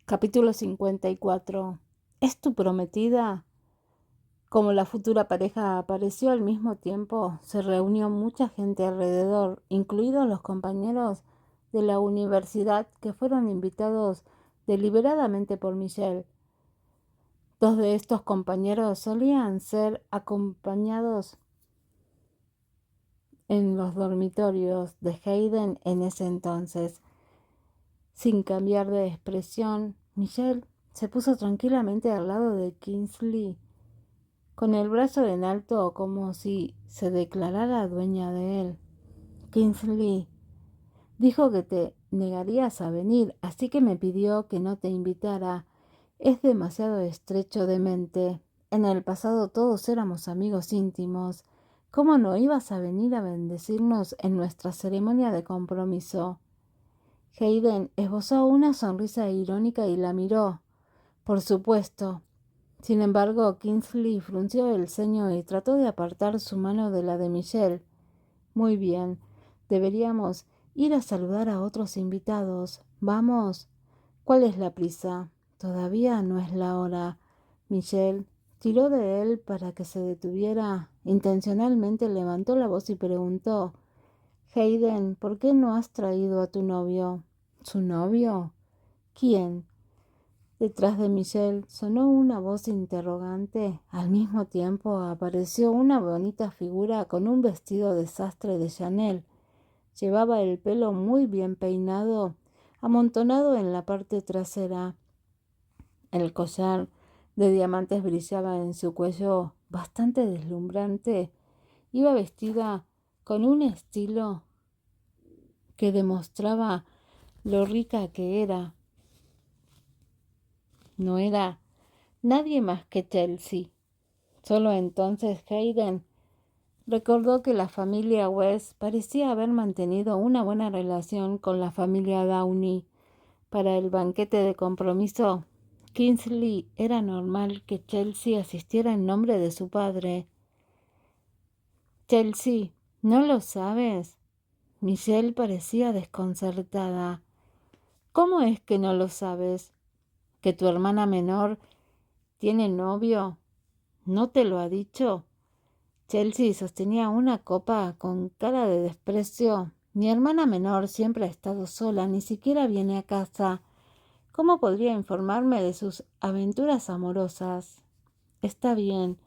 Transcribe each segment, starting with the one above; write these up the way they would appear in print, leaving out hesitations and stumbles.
Capítulo 54. ¿Es tu prometida? Como la futura pareja apareció al mismo tiempo, se reunió mucha gente alrededor, incluidos los compañeros de la universidad que fueron invitados deliberadamente por Michelle. Dos de estos compañeros solían ser acompañados en los dormitorios de Hayden en ese entonces. Sin cambiar de expresión, Michelle se puso tranquilamente al lado de Kingsley, con el brazo en alto como si se declarara dueña de él. Kingsley dijo que te negarías a venir, así que me pidió que no te invitara. Es demasiado estrecho de mente. En el pasado todos éramos amigos íntimos. ¿Cómo no ibas a venir a bendecirnos en nuestra ceremonia de compromiso? Hayden esbozó una sonrisa irónica y la miró. Por supuesto. Sin embargo, Kingsley frunció el ceño y trató de apartar su mano de la de Michelle. Muy bien, deberíamos ir a saludar a otros invitados. Vamos. ¿Cuál es la prisa? Todavía no es la hora. Michelle tiró de él para que se detuviera. Intencionalmente levantó la voz y preguntó: Hayden, ¿por qué no has traído a tu novio? ¿Su novio? ¿Quién? Detrás de Michelle sonó una voz interrogante. Al mismo tiempo apareció una bonita figura con un vestido de sastre de Chanel. Llevaba el pelo muy bien peinado, amontonado en la parte trasera. El collar de diamantes brillaba en su cuello, bastante deslumbrante. Iba vestida con un estilo que demostraba lo rica que era. No era nadie más que Chelsea. Solo entonces Hayden recordó que la familia West parecía haber mantenido una buena relación con la familia Downey. Para el banquete de compromiso, Kingsley era normal que Chelsea asistiera en nombre de su padre. Chelsea, ¿no lo sabes? Michelle parecía desconcertada. ¿Cómo es que no lo sabes? ¿Que tu hermana menor tiene novio? ¿No te lo ha dicho? Chelsea sostenía una copa con cara de desprecio. Mi hermana menor siempre ha estado sola, ni siquiera viene a casa. ¿Cómo podría informarme de sus aventuras amorosas? Está bien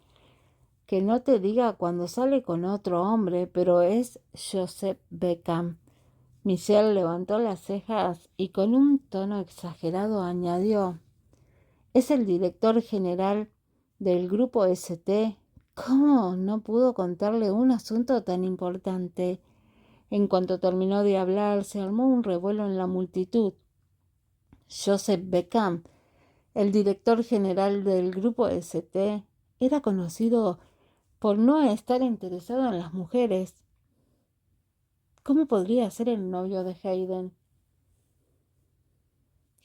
que no te diga cuando sale con otro hombre, pero es Joseph Beckham. Michelle levantó las cejas y con un tono exagerado añadió: es el director general del grupo ST. ¿Cómo no pudo contarle un asunto tan importante? En cuanto terminó de hablar, se armó un revuelo en la multitud. Joseph Beckham, el director general del grupo ST, era conocido por no estar interesado en las mujeres. ¿Cómo podría ser el novio de Hayden?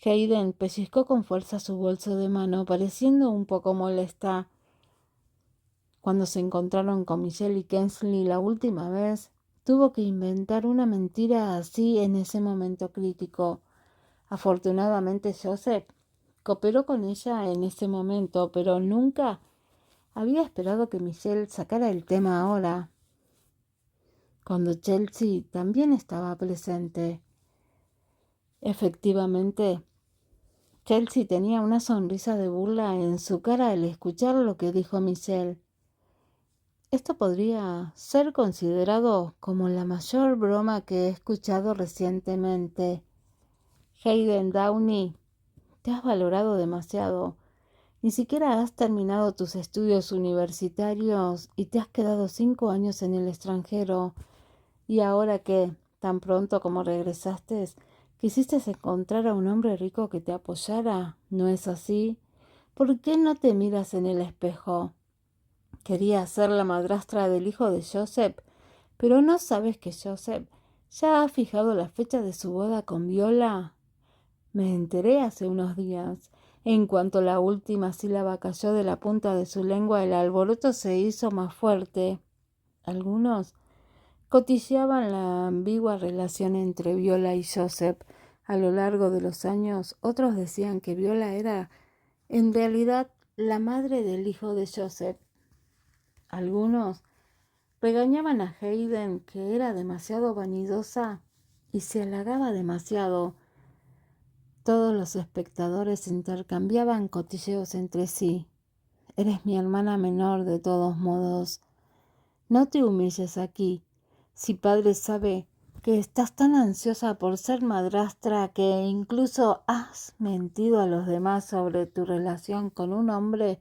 Hayden pellizcó con fuerza su bolso de mano, pareciendo un poco molesta. Cuando se encontraron con Michelle y Kingsley la última vez, tuvo que inventar una mentira así en ese momento crítico. Afortunadamente Joseph cooperó con ella en ese momento, pero nunca había esperado que Michelle sacara el tema ahora, cuando Chelsea también estaba presente. Efectivamente, Chelsea tenía una sonrisa de burla en su cara al escuchar lo que dijo Michelle. Esto podría ser considerado como la mayor broma que he escuchado recientemente. Hayden Downey, te has valorado demasiado. Ni siquiera has terminado tus estudios universitarios y te has quedado 5 años en el extranjero. Y ahora que, tan pronto como regresaste, quisiste encontrar a un hombre rico que te apoyara, ¿no es así? ¿Por qué no te miras en el espejo? Quería ser la madrastra del hijo de Joseph, pero ¿no sabes que Joseph ya ha fijado la fecha de su boda con Viola? Me enteré hace unos días. En cuanto la última sílaba cayó de la punta de su lengua, el alboroto se hizo más fuerte. Algunos cotilleaban la ambigua relación entre Viola y Joseph, A lo largo de los años, otros decían que Viola era, en realidad, la madre del hijo de Joseph. Algunos regañaban a Hayden que era demasiado vanidosa y se halagaba demasiado. Todos los espectadores intercambiaban cotilleos entre sí. Eres mi hermana menor de todos modos. No te humilles aquí. Si padre sabe que estás tan ansiosa por ser madrastra que incluso has mentido a los demás sobre tu relación con un hombre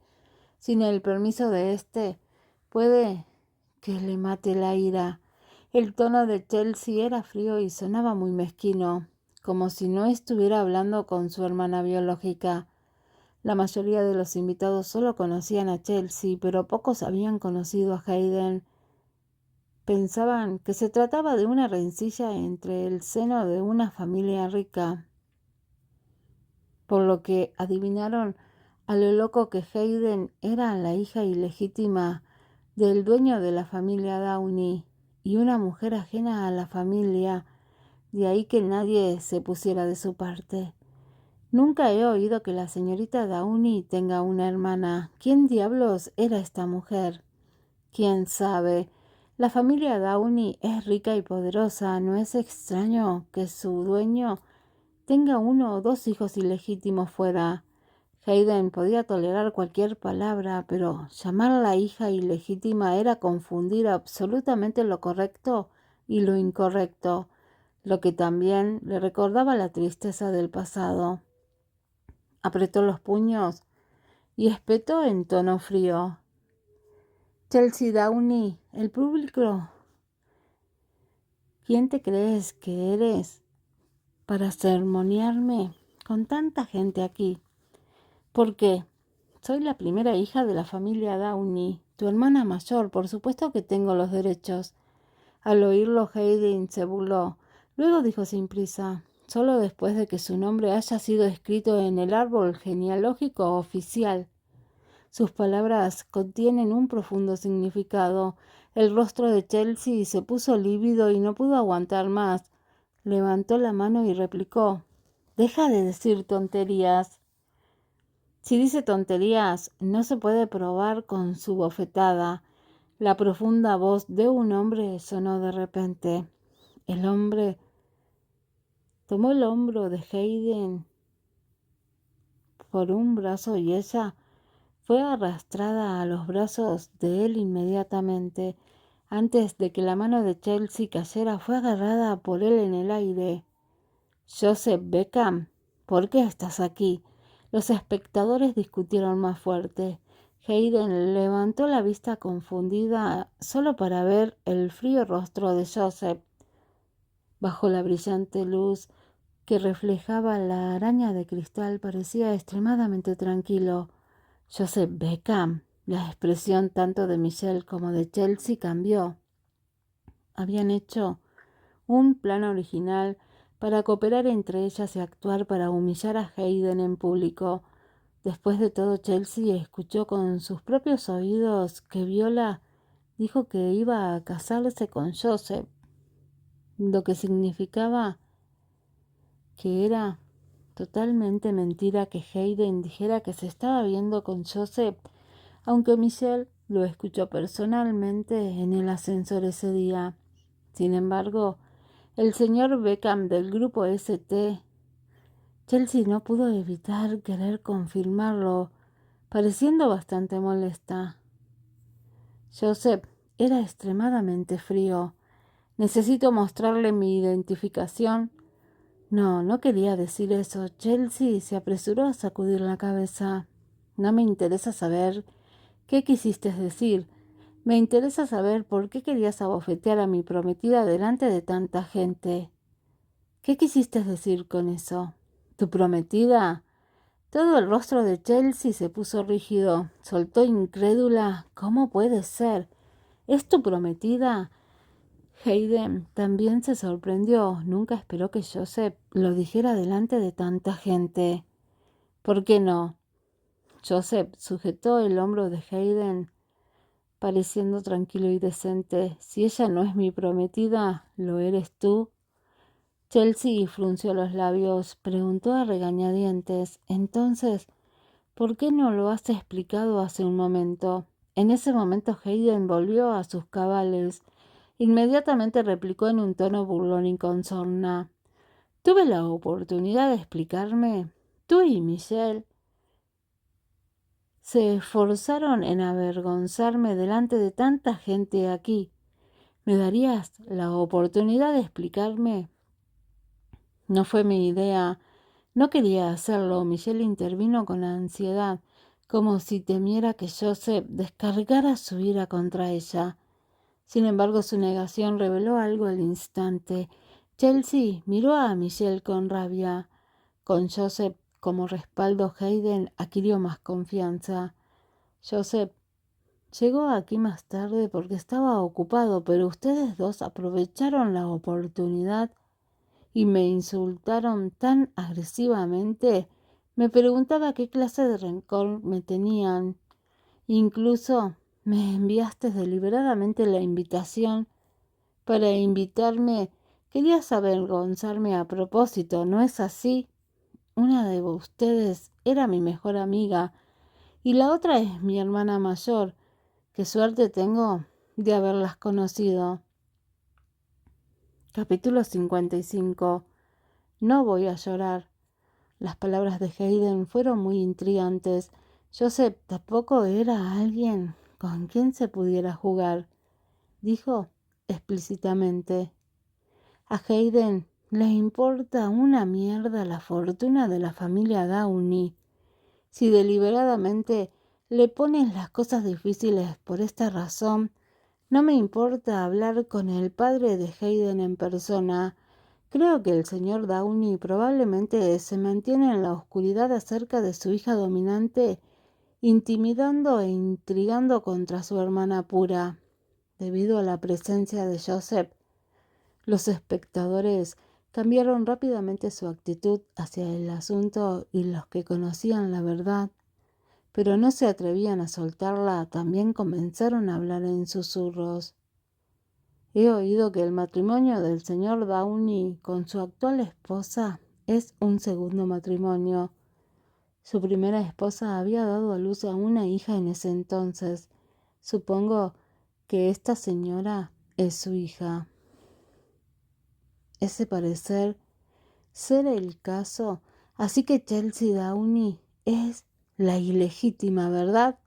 sin el permiso de éste, puede que le mate la ira. El tono de Chelsea era frío y sonaba muy mezquino, como si no estuviera hablando con su hermana biológica. La mayoría de los invitados solo conocían a Chelsea, pero pocos habían conocido a Hayden. Pensaban que se trataba de una rencilla entre el seno de una familia rica, por lo que adivinaron a lo loco que Hayden era la hija ilegítima del dueño de la familia Downey y una mujer ajena a la familia, de ahí que nadie se pusiera de su parte. Nunca he oído que la señorita Downey tenga una hermana. ¿Quién diablos era esta mujer? ¿Quién sabe? La familia Downey es rica y poderosa. No es extraño que su dueño tenga uno o dos hijos ilegítimos fuera. Hayden podía tolerar cualquier palabra, pero llamarla hija ilegítima era confundir absolutamente lo correcto y lo incorrecto, lo que también le recordaba la tristeza del pasado. Apretó los puños y espetó en tono frío. Chelsea Downey, el público. ¿Quién te crees que eres para sermonearme con tanta gente aquí? ¿Por qué? Soy la primera hija de la familia Downey, tu hermana mayor, por supuesto que tengo los derechos. Al oírlo, Hayden se burló. Luego dijo sin prisa, solo después de que su nombre haya sido escrito en el árbol genealógico oficial. Sus palabras contienen un profundo significado. El rostro de Chelsea se puso lívido y no pudo aguantar más. Levantó la mano y replicó, «Deja de decir tonterías». Si dice tonterías, no se puede probar con su bofetada. La profunda voz de un hombre sonó de repente. El hombre tomó el hombro de Hayden por un brazo y ella fue arrastrada a los brazos de él inmediatamente. Antes de que la mano de Chelsea cayera, fue agarrada por él en el aire. «Joseph Beckham, ¿por qué estás aquí?» Los espectadores discutieron más fuerte. Hayden levantó la vista confundida solo para ver el frío rostro de Joseph. Bajo la brillante luz que reflejaba la araña de cristal parecía extremadamente tranquilo. Joseph Beckham. La expresión tanto de Michelle como de Chelsea cambió. Habían hecho un plan original para cooperar entre ellas y actuar para humillar a Hayden en público. Después de todo, Chelsea escuchó con sus propios oídos que Viola dijo que iba a casarse con Joseph, lo que significaba que era totalmente mentira que Hayden dijera que se estaba viendo con Joseph, aunque Michelle lo escuchó personalmente en el ascensor ese día. Sin embargo, el señor Beckham del grupo ST, Chelsea no pudo evitar querer confirmarlo, pareciendo bastante molesta. Joseph era extremadamente frío. «Necesito mostrarle mi identificación». No quería decir eso. Chelsea se apresuró a sacudir la cabeza. «No me interesa saber qué quisiste decir. Me interesa saber por qué querías abofetear a mi prometida delante de tanta gente». «¿Qué quisiste decir con eso? ¿Tu prometida?» Todo el rostro de Chelsea se puso rígido. Soltó incrédula. «¿Cómo puede ser? ¿Es tu prometida?» Hayden también se sorprendió. Nunca esperó que Joseph lo dijera delante de tanta gente. «¿Por qué no?» Joseph sujetó el hombro de Hayden, pareciendo tranquilo y decente. «Si ella no es mi prometida, ¿lo eres tú?» Chelsea frunció los labios, preguntó a regañadientes. Entonces, ¿por qué no lo has explicado hace un momento? En ese momento Hayden volvió a sus cabales. Inmediatamente replicó en un tono burlón y con sorna. Tuve la oportunidad de explicarme. Tú y Michelle se esforzaron en avergonzarme delante de tanta gente aquí. ¿Me darías la oportunidad de explicarme? No fue mi idea. No quería hacerlo. Michelle intervino con ansiedad, como si temiera que Joseph descargara su ira contra ella. Sin embargo, su negación reveló algo al instante. Chelsea miró a Michelle con rabia. Con Joseph como respaldo, Hayden adquirió más confianza. Joseph llegó aquí más tarde porque estaba ocupado, pero ustedes dos aprovecharon la oportunidad y me insultaron tan agresivamente. Me preguntaba qué clase de rencor me tenían. Incluso me enviaste deliberadamente la invitación para invitarme. Querías avergonzarme a propósito, ¿no es así? Una de ustedes era mi mejor amiga y la otra es mi hermana mayor. Qué suerte tengo de haberlas conocido. Capítulo 55. No voy a llorar. Las palabras de Hayden fueron muy intrigantes. Joseph tampoco era alguien con quien se pudiera jugar, dijo explícitamente. A Hayden le importa una mierda la fortuna de la familia Downey. Si deliberadamente le pones las cosas difíciles por esta razón, no me importa hablar con el padre de Hayden en persona. Creo que el señor Downey probablemente se mantiene en la oscuridad acerca de su hija dominante, intimidando e intrigando contra su hermana pura. Debido a la presencia de Joseph, los espectadores cambiaron rápidamente su actitud hacia el asunto y los que conocían la verdad, pero no se atrevían a soltarla, también comenzaron a hablar en susurros. He oído que el matrimonio del señor Downey con su actual esposa es un segundo matrimonio. Su primera esposa había dado a luz a una hija en ese entonces. Supongo que esta señora es su hija. Ese parecer ser el caso, así que Chelsea Downey es la ilegítima, ¿verdad?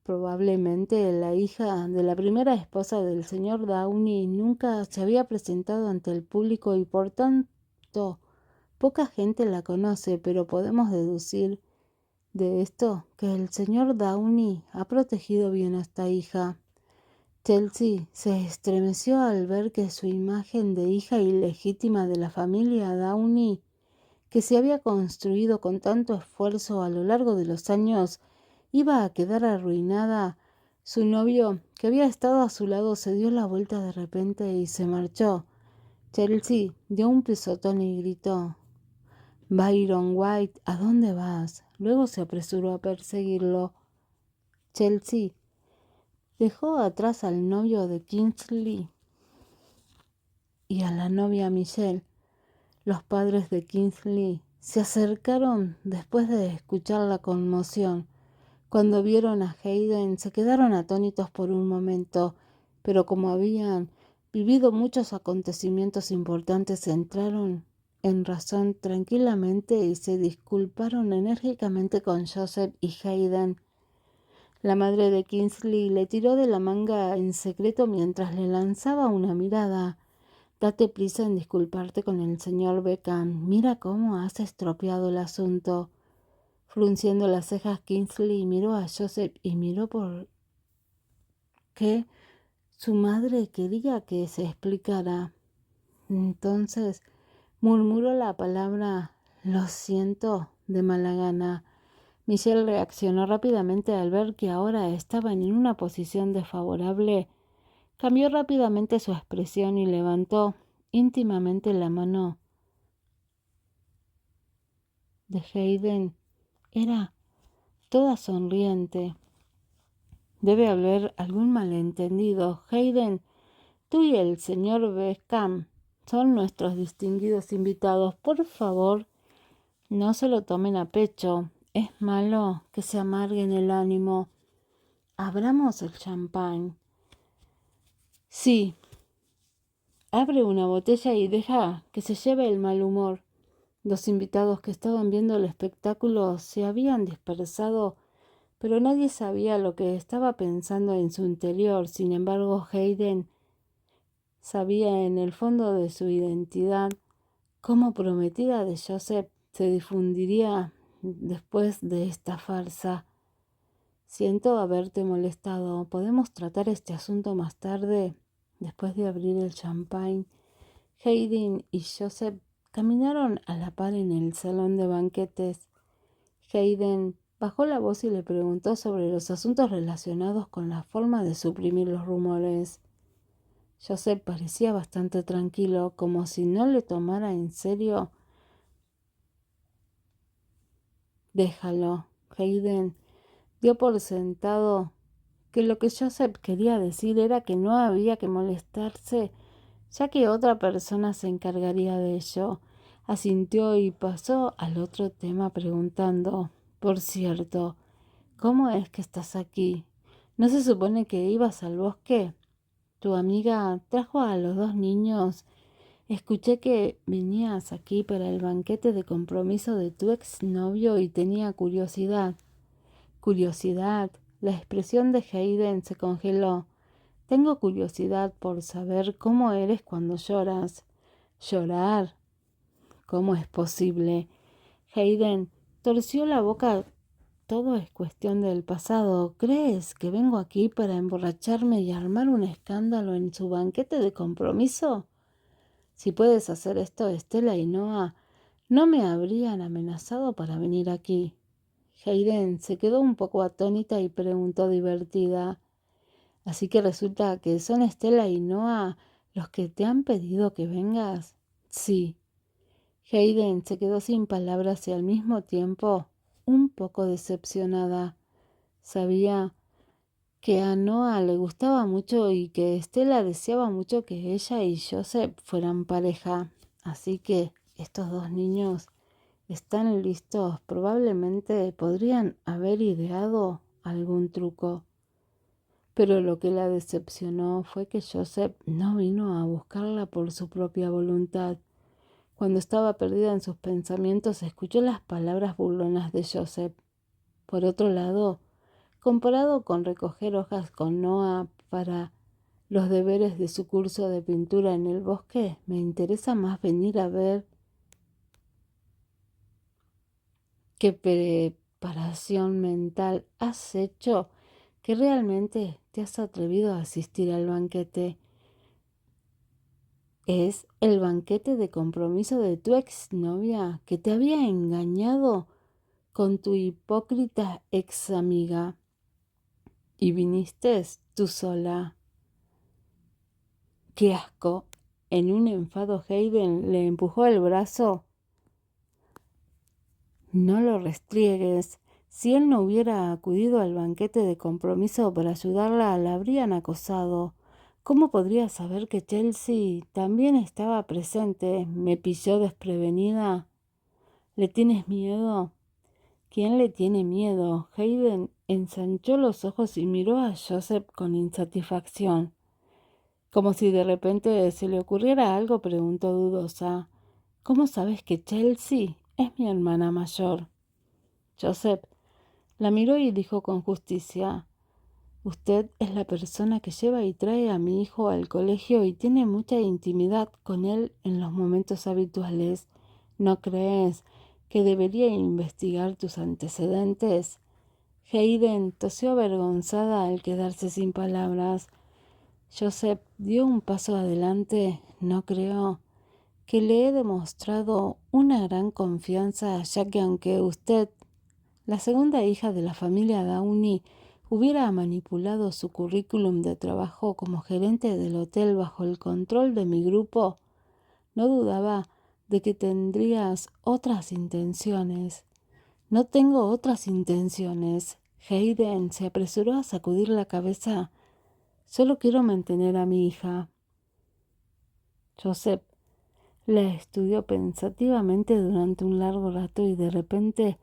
Probablemente la hija de la primera esposa del señor Downey nunca se había presentado ante el público y por tanto poca gente la conoce, pero podemos deducir de esto que el señor Downey ha protegido bien a esta hija. Chelsea se estremeció al ver que su imagen de hija ilegítima de la familia Downey, que se había construido con tanto esfuerzo a lo largo de los años, iba a quedar arruinada. Su novio, que había estado a su lado, se dio la vuelta de repente y se marchó. Chelsea dio un pisotón y gritó: «Byron White, ¿a dónde vas?». Luego se apresuró a perseguirlo. Chelsea dejó atrás al novio de Kingsley y a la novia Michelle. Los padres de Kingsley se acercaron después de escuchar la conmoción. Cuando vieron a Hayden se quedaron atónitos por un momento, pero como habían vivido muchos acontecimientos importantes, entraron en razón tranquilamente y se disculparon enérgicamente con Joseph y Hayden. La madre de Kingsley le tiró de la manga en secreto mientras le lanzaba una mirada. «Date prisa en disculparte con el señor Beckham. Mira cómo has estropeado el asunto». Frunciendo las cejas, Kingsley miró a Joseph y miró por qué su madre quería que se explicara. Entonces murmuró la palabra «lo siento» de mala gana. Michelle reaccionó rápidamente al ver que ahora estaban en una posición desfavorable. Cambió rápidamente su expresión y levantó íntimamente la mano de Hayden. Era toda sonriente. Debe haber algún malentendido. Hayden, tú y el señor Beckham Son nuestros distinguidos invitados. Por favor, no se lo tomen a pecho. Es malo que se amarguen el ánimo. Abramos el champán. Sí, abre una botella y deja que se lleve el mal humor. Los invitados que estaban viendo el espectáculo se habían dispersado, pero nadie sabía lo que estaba pensando en su interior. Sin embargo, Hayden sabía en el fondo de su identidad cómo prometida de Joseph se difundiría después de esta farsa. Siento haberte molestado. ¿Podemos tratar este asunto más tarde? Después de abrir el champán, Hayden y Joseph caminaron a la par en el salón de banquetes. Hayden bajó la voz y le preguntó sobre los asuntos relacionados con la forma de suprimir los rumores. Joseph parecía bastante tranquilo, como si no le tomara en serio. Déjalo. Hayden dio por sentado que lo que Joseph quería decir era que no había que molestarse, ya que otra persona se encargaría de ello. Asintió y pasó al otro tema preguntando: por cierto, ¿cómo es que estás aquí? ¿No se supone que ibas al bosque? ¿Tu amiga trajo a los dos niños? Escuché que venías aquí para el banquete de compromiso de tu exnovio y tenía curiosidad. Curiosidad. La expresión de Hayden se congeló. Tengo curiosidad por saber cómo eres cuando lloras. ¿Llorar? ¿Cómo es posible? Hayden torció la boca. Todo es cuestión del pasado. ¿Crees que vengo aquí para emborracharme y armar un escándalo en su banquete de compromiso? Si puedes hacer esto, Estela y Noah no me habrían amenazado para venir aquí. Hayden se quedó un poco atónita y preguntó divertida: ¿así que resulta que son Estela y Noah los que te han pedido que vengas? Sí. Hayden se quedó sin palabras y al mismo tiempo un poco decepcionada. Sabía que a Noah le gustaba mucho y que Estela deseaba mucho que ella y Joseph fueran pareja. Así que estos dos niños están listos. Probablemente podrían haber ideado algún truco. Pero lo que la decepcionó fue que Joseph no vino a buscarla por su propia voluntad. Cuando estaba perdida en sus pensamientos, escuchó las palabras burlonas de Joseph. Por otro lado, comparado con recoger hojas con Noah para los deberes de su curso de pintura en el bosque, me interesa más venir a ver qué preparación mental has hecho, que realmente te has atrevido a asistir al banquete. Es el banquete de compromiso de tu exnovia que te había engañado con tu hipócrita ex amiga. Y viniste tú sola. ¡Qué asco! En un enfado, Hayden le empujó el brazo. No lo restriegues. Si él no hubiera acudido al banquete de compromiso para ayudarla, la habrían acosado. ¿Cómo podría saber que Chelsea también estaba presente? ¿Me pilló desprevenida? ¿Le tienes miedo? ¿Quién le tiene miedo? Hayden ensanchó los ojos y miró a Joseph con insatisfacción. Como si de repente se le ocurriera algo, preguntó dudosa: ¿cómo sabes que Chelsea es mi hermana mayor? Joseph la miró y dijo con justicia: usted es la persona que lleva y trae a mi hijo al colegio y tiene mucha intimidad con él en los momentos habituales. ¿No crees que debería investigar tus antecedentes? Hayden tosió avergonzada al quedarse sin palabras. Joseph dio un paso adelante. No creo que le he demostrado una gran confianza, ya que aunque usted, la segunda hija de la familia Downey, hubiera manipulado su currículum de trabajo como gerente del hotel bajo el control de mi grupo, no dudaba de que tendrías otras intenciones. No tengo otras intenciones. Hayden se apresuró a sacudir la cabeza. Solo quiero mantener a mi hija. Joseph La estudió pensativamente durante un largo rato y de repente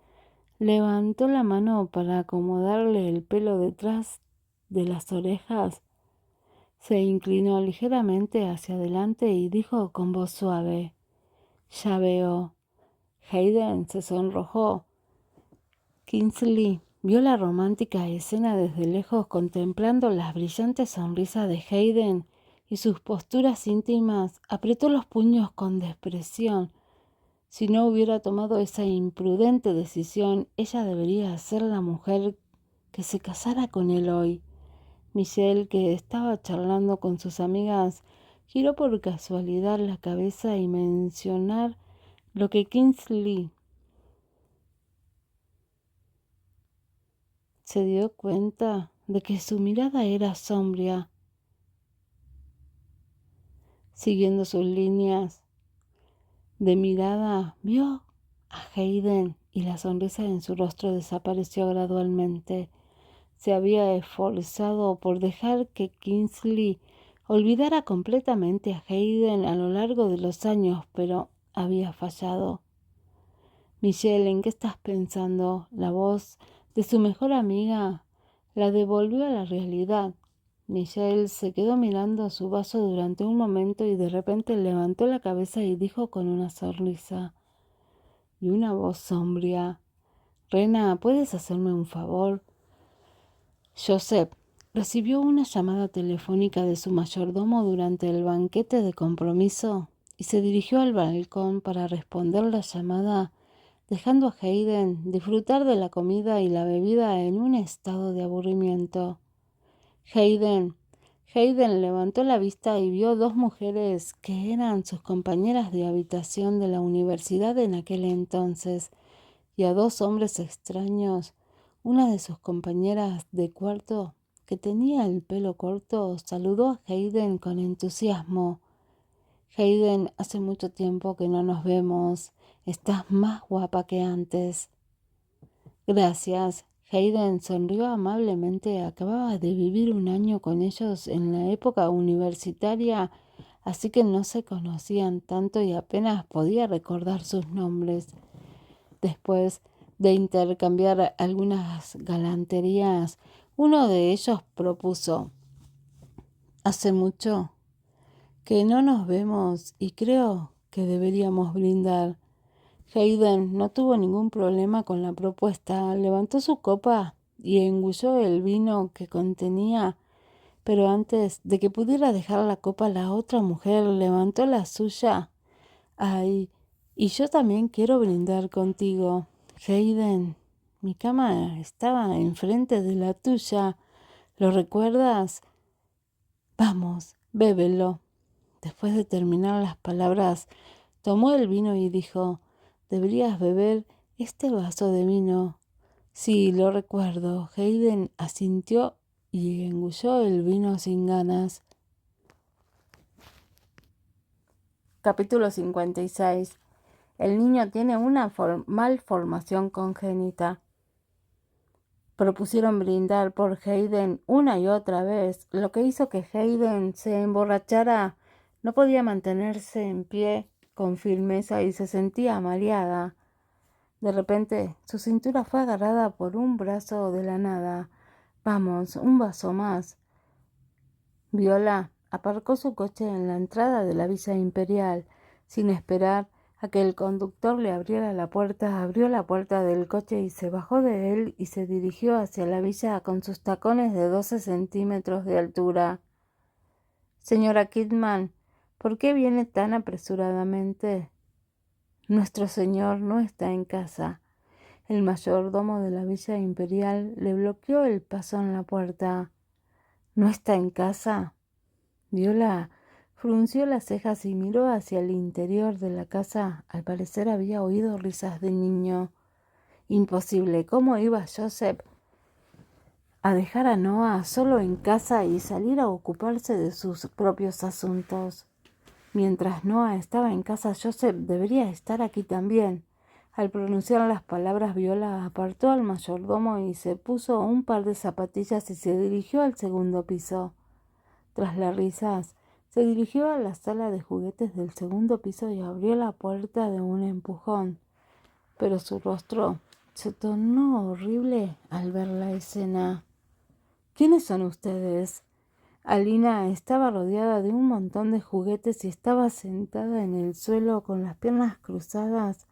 levantó la mano para acomodarle el pelo detrás de las orejas. Se inclinó ligeramente hacia adelante y dijo con voz suave: «Ya veo». Hayden se sonrojó. Kingsley vio la romántica escena desde lejos, contemplando las brillantes sonrisas de Hayden y sus posturas íntimas. Apretó los puños con desprecio. Si no hubiera tomado esa imprudente decisión, ella debería ser la mujer que se casara con él hoy. Michelle, que estaba charlando con sus amigas, giró por casualidad la cabeza y mencionar lo que Kingsley se dio cuenta de que su mirada era sombría. Siguiendo sus líneas de mirada, vio a Hayden y la sonrisa en su rostro desapareció gradualmente. Se había esforzado por dejar que Kingsley olvidara completamente a Hayden a lo largo de los años, pero había fallado. «Michelle, ¿en qué estás pensando?». La voz de su mejor amiga la devolvió a la realidad. Michelle se quedó mirando su vaso durante un momento y de repente levantó la cabeza y dijo con una sonrisa y una voz sombría: «Rena, ¿puedes hacerme un favor?». Joseph recibió una llamada telefónica de su mayordomo durante el banquete de compromiso y se dirigió al balcón para responder la llamada, dejando a Hayden disfrutar de la comida y la bebida en un estado de aburrimiento. Hayden levantó la vista y vio dos mujeres que eran sus compañeras de habitación de la universidad en aquel entonces, y a dos hombres extraños. Una de sus compañeras de cuarto, que tenía el pelo corto, saludó a Hayden con entusiasmo. «Hayden, hace mucho tiempo que no nos vemos. Estás más guapa que antes». «Gracias». Hayden sonrió amablemente. Acababa de vivir un año con ellos en la época universitaria, así que no se conocían tanto y apenas podía recordar sus nombres. Después de intercambiar algunas galanterías, uno de ellos propuso: «Hace mucho que no nos vemos y creo que deberíamos brindar». Hayden no tuvo ningún problema con la propuesta. Levantó su copa y engulló el vino que contenía, pero antes de que pudiera dejar la copa, la otra mujer levantó la suya. «Ay, y yo también quiero brindar contigo». «Hayden, mi cama estaba enfrente de la tuya. ¿Lo recuerdas? Vamos, bébelo». Después de terminar las palabras, tomó el vino y dijo: «Deberías beber este vaso de vino». «Sí, lo recuerdo». Hayden asintió y engulló el vino sin ganas. Capítulo 56. El niño tiene una malformación congénita. Propusieron brindar por Hayden una y otra vez, lo que hizo que Hayden se emborrachara. No podía mantenerse en pie con firmeza y se sentía mareada. De repente, su cintura fue agarrada por un brazo de la nada. «Vamos, un vaso más». Viola aparcó su coche en la entrada de la Villa Imperial. Sin esperar a que el conductor le abriera la puerta, abrió la puerta del coche y se bajó de él y se dirigió hacia la villa con sus tacones de 12 centímetros de altura. «Señora Kidman, ¿por qué viene tan apresuradamente?» «Nuestro señor no está en casa». El mayordomo de la Villa Imperial le bloqueó el paso en la puerta. «¿No está en casa?». Viola frunció las cejas y miró hacia el interior de la casa. Al parecer había oído risas de niño. Imposible. ¿Cómo iba Joseph a dejar a Noah solo en casa y salir a ocuparse de sus propios asuntos? Mientras Noah estaba en casa, Joseph debería estar aquí también. Al pronunciar las palabras, Viola apartó al mayordomo y se puso un par de zapatillas y se dirigió al segundo piso. Tras las risas, Se dirigió a la sala de juguetes del segundo piso y abrió la puerta de un empujón, pero su rostro se tornó horrible al ver la escena. ¿Quiénes son ustedes? Alina estaba rodeada de un montón de juguetes y estaba sentada en el suelo con las piernas cruzadas.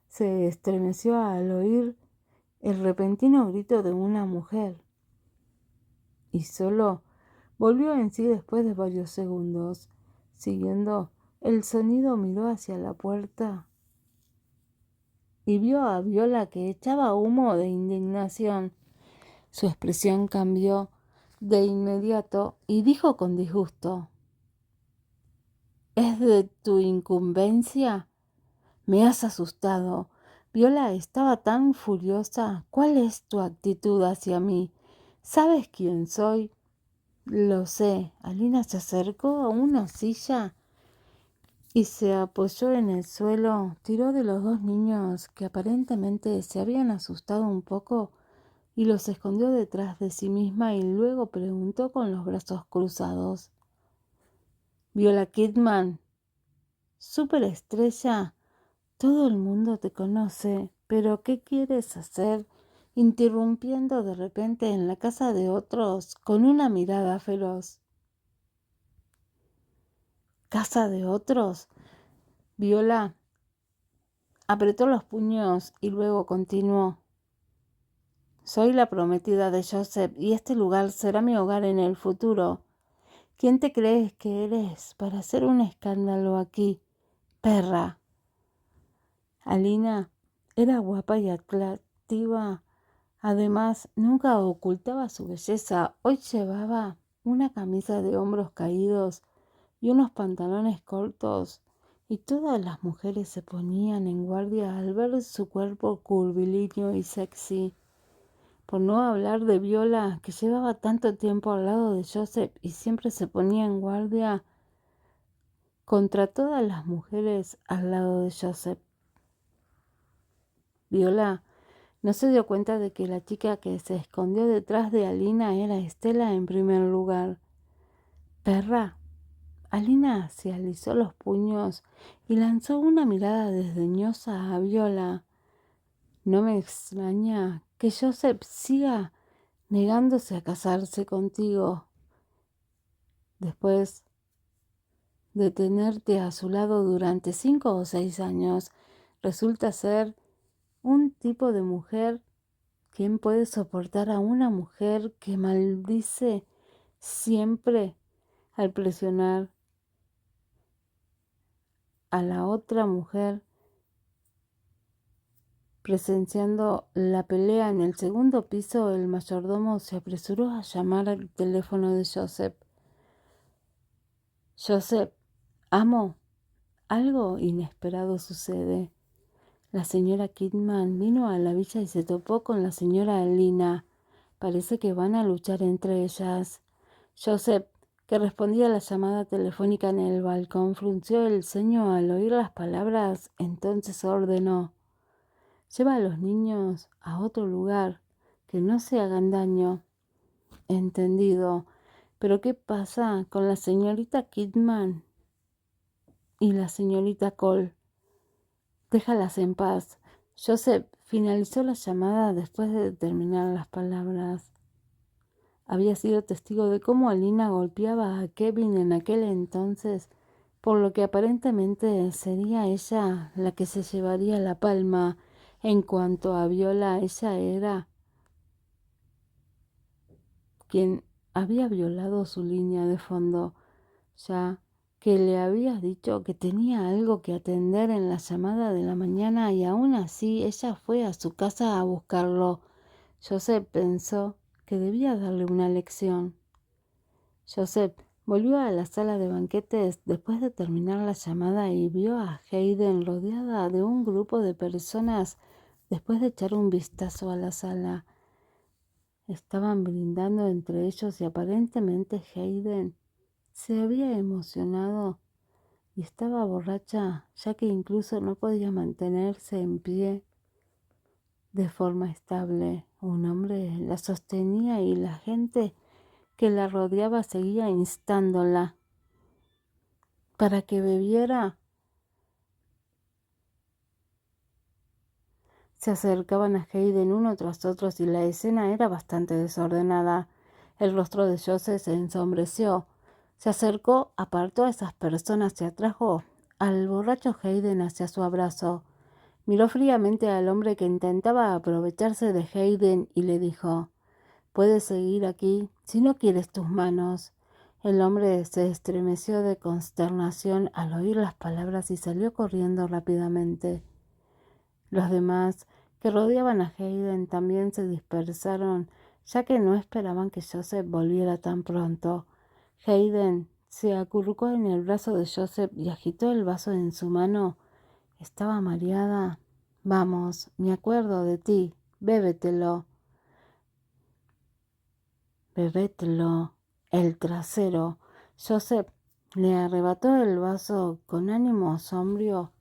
Se estremeció al oír el repentino grito de una mujer y solo volvió en sí después de varios segundos. Siguiendo el sonido, miró hacia la puerta y vio a Viola que echaba humo de indignación. Su expresión cambió de inmediato y dijo con disgusto: ¿Es de tu incumbencia? Me has asustado. Viola estaba tan furiosa. ¿Cuál es tu actitud hacia mí? ¿Sabes quién soy? Lo sé. Alina se acercó a una silla y se apoyó en el suelo. Tiró de los dos niños que aparentemente se habían asustado un poco y los escondió detrás de sí misma y luego preguntó con los brazos cruzados: Viola Kidman, superestrella, todo el mundo te conoce, pero ¿qué quieres hacer interrumpiendo de repente en la casa de otros con una mirada feroz? ¿Casa de otros? Viola apretó los puños y luego continuó: Soy la prometida de Joseph y este lugar será mi hogar en el futuro. ¿Quién te crees que eres para hacer un escándalo aquí, perra? Alina era guapa y atractiva. Además, nunca ocultaba su belleza. Hoy llevaba una camisa de hombros caídos y unos pantalones cortos, y todas las mujeres se ponían en guardia al ver su cuerpo curvilíneo y sexy. Por no hablar de Viola, que llevaba tanto tiempo al lado de Joseph y siempre se ponía en guardia contra todas las mujeres al lado de Joseph. Viola no se dio cuenta de que la chica que se escondió detrás de Alina era Estela en primer lugar. Perra. Alina se alisó los puños y lanzó una mirada desdeñosa a Viola. No me extraña que Joseph siga negándose a casarse contigo después de tenerte a su lado durante 5 o 6 años. Resulta ser un tipo de mujer. ¿Quién puede soportar a una mujer que maldice siempre al presionar a la otra mujer? Presenciando la pelea en el segundo piso, el mayordomo se apresuró a llamar al teléfono de Joseph. Joseph, amo, algo inesperado sucede. La señora Kidman vino a la villa y se topó con la señora Alina. Parece que van a luchar entre ellas. Joseph, que respondía a la llamada telefónica en el balcón, frunció el ceño al oír las palabras, entonces ordenó: Lleva a los niños a otro lugar, que no se hagan daño. Entendido. Pero ¿qué pasa con la señorita Kidman y la señorita Cole? Déjalas en paz. Joseph finalizó la llamada después de terminar las palabras. Había sido testigo de cómo Alina golpeaba a Kevin en aquel entonces, por lo que aparentemente sería ella la que se llevaría la palma. En cuanto a Viola, ella era quien había violado su línea de fondo, ya que le había dicho que tenía algo que atender en la llamada de la mañana y aún así ella fue a su casa a buscarlo. Joseph pensó que debía darle una lección. Joseph volvió a la sala de banquetes después de terminar la llamada y vio a Hayden rodeada de un grupo de personas después de echar un vistazo a la sala. Estaban brindando entre ellos y aparentemente Hayden se había emocionado y estaba borracha, ya que incluso no podía mantenerse en pie de forma estable. Un hombre la sostenía y la gente que la rodeaba seguía instándola. para que bebiera. Se acercaban a Hayden uno tras otro y la escena era bastante desordenada. El rostro de Joseph se ensombreció. Se acercó, apartó a esas personas y atrajo al borracho Hayden hacia su abrazo. Miró fríamente al hombre que intentaba aprovecharse de Hayden y le dijo: «Puedes seguir aquí si no quieres tus manos». El hombre se estremeció de consternación al oír las palabras y salió corriendo rápidamente. Los demás que rodeaban a Hayden también se dispersaron, ya que no esperaban que Joseph volviera tan pronto. Hayden se acurrucó en el brazo de Joseph y agitó el vaso en su mano. Estaba mareada. «Vamos, me acuerdo de ti. Bébetelo. Bebételo». El trasero. Joseph le arrebató el vaso con ánimo sombrío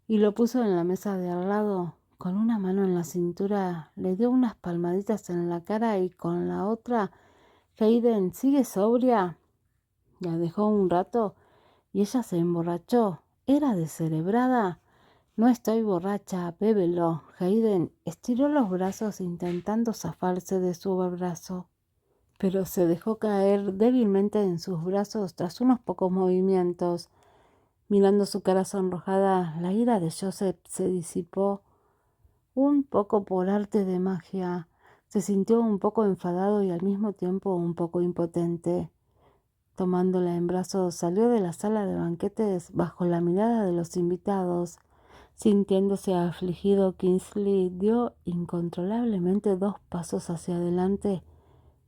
y lo puso en la mesa de al lado. Con una mano en la cintura le dio unas palmaditas en la cara y con la otra: «Hayden, ¿sigue sobria?». La dejó un rato y ella se emborrachó. Era descerebrada. «No estoy borracha, bébelo». Hayden estiró los brazos intentando zafarse de su abrazo, pero se dejó caer débilmente en sus brazos tras unos pocos movimientos. Mirando su cara sonrojada, la ira de Joseph se disipó un poco por arte de magia. Se sintió un poco enfadado y al mismo tiempo un poco impotente. Tomándola en brazos, salió de la sala de banquetes bajo la mirada de los invitados. Sintiéndose afligido, Kingsley dio incontrolablemente 2 pasos hacia adelante,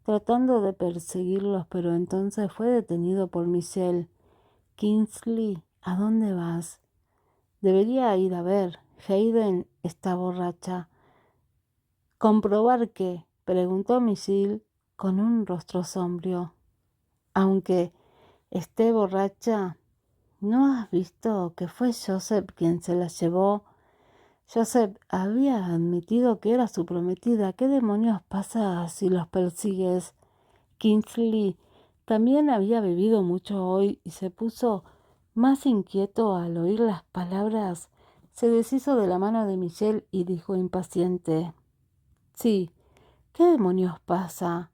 tratando de perseguirlos, pero entonces fue detenido por Michelle. «Kingsley, ¿a dónde vas?». «Debería ir a ver. Hayden está borracha». «¿Comprobar qué?», preguntó Michelle con un rostro sombrío. «Aunque esté borracha, ¿no has visto que fue Joseph quien se la llevó?». Joseph había admitido que era su prometida. «¿Qué demonios pasa si los persigues?». Kingsley también había bebido mucho hoy y se puso más inquieto al oír las palabras. Se deshizo de la mano de Michelle y dijo impaciente: «Sí, ¿qué demonios pasa?».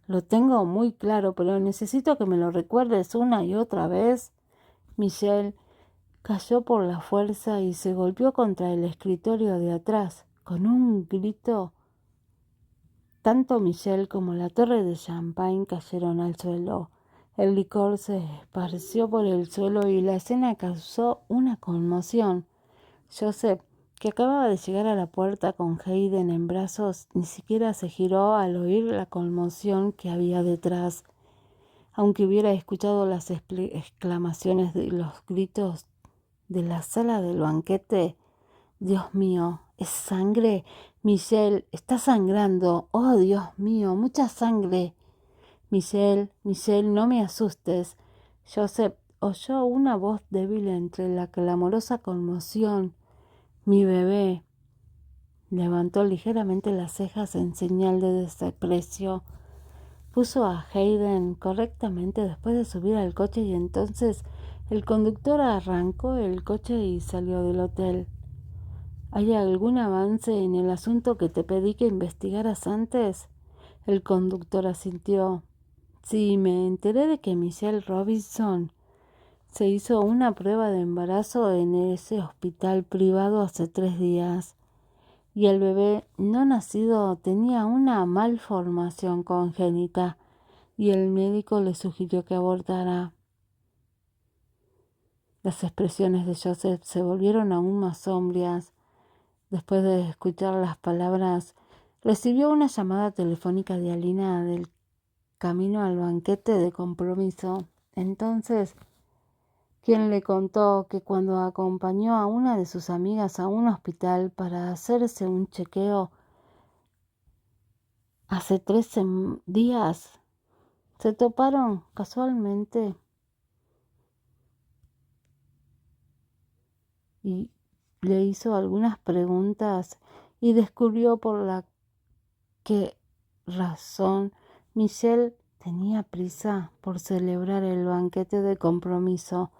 «Lo tengo muy claro, pero necesito que me lo recuerdes una y otra vez». Michelle cayó por la fuerza y se golpeó contra el escritorio de atrás. Con un grito, tanto Michelle como la torre de champán cayeron al suelo. El licor se esparció por el suelo y la escena causó una conmoción. Joseph, que acababa de llegar a la puerta con Hayden en brazos, ni siquiera se giró al oír la conmoción que había detrás. Aunque hubiera escuchado las exclamaciones y los gritos de la sala del banquete. «Dios mío, ¿es sangre? Michelle, está sangrando. Oh, Dios mío, mucha sangre». «Michelle, Michelle, no me asustes». Joseph oyó una voz débil entre la clamorosa conmoción. «Mi bebé». Levantó ligeramente las cejas en señal de desprecio. Puso a Hayden correctamente después de subir al coche y entonces el conductor arrancó el coche y salió del hotel. «¿Hay algún avance en el asunto que te pedí que investigaras antes?». El conductor asintió. «Sí, me enteré de que Michelle Robinson se hizo una prueba de embarazo en ese hospital privado hace 3 días. Y el bebé no nacido tenía una malformación congénita y el médico le sugirió que abortara». Las expresiones de Joseph se volvieron aún más sombrías. Después de escuchar las palabras, recibió una llamada telefónica de Alina del camino al banquete de compromiso. Entonces, quien le contó que cuando acompañó a una de sus amigas a un hospital para hacerse un chequeo hace 13 días, se toparon casualmente y le hizo algunas preguntas y descubrió por la qué razón Michelle tenía prisa por celebrar el banquete de compromiso.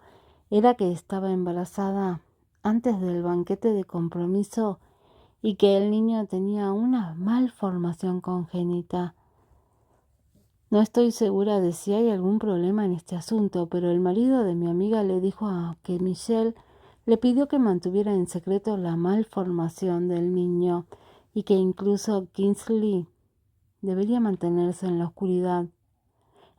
era que estaba embarazada antes del banquete de compromiso y que el niño tenía una malformación congénita. No estoy segura de si hay algún problema en este asunto, pero el marido de mi amiga le dijo que Michelle le pidió que mantuviera en secreto la malformación del niño y que incluso Kingsley debería mantenerse en la oscuridad.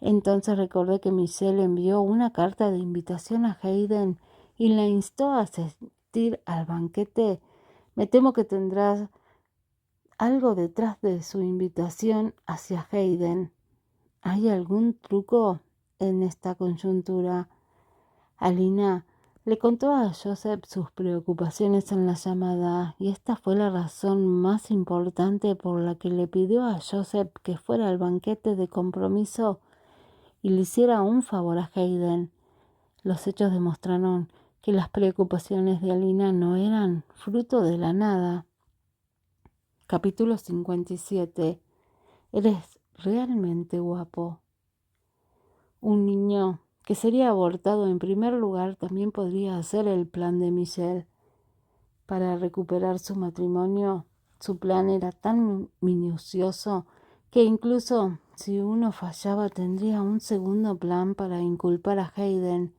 Entonces recordé que Michelle envió una carta de invitación a Hayden y la instó a asistir al banquete. Me temo que tendrás algo detrás de su invitación hacia Hayden. ¿Hay algún truco en esta coyuntura? Alina le contó a Joseph sus preocupaciones en la llamada, y esta fue la razón más importante por la que le pidió a Joseph que fuera al banquete de compromiso y le hiciera un favor a Hayden. Los hechos demostraron que las preocupaciones de Alina no eran fruto de la nada. Capítulo 57. Eres realmente guapo. Un niño que sería abortado en primer lugar también podría ser el plan de Michelle. Para recuperar su matrimonio, su plan era tan minucioso que incluso si uno fallaba tendría un segundo plan para inculpar a Hayden.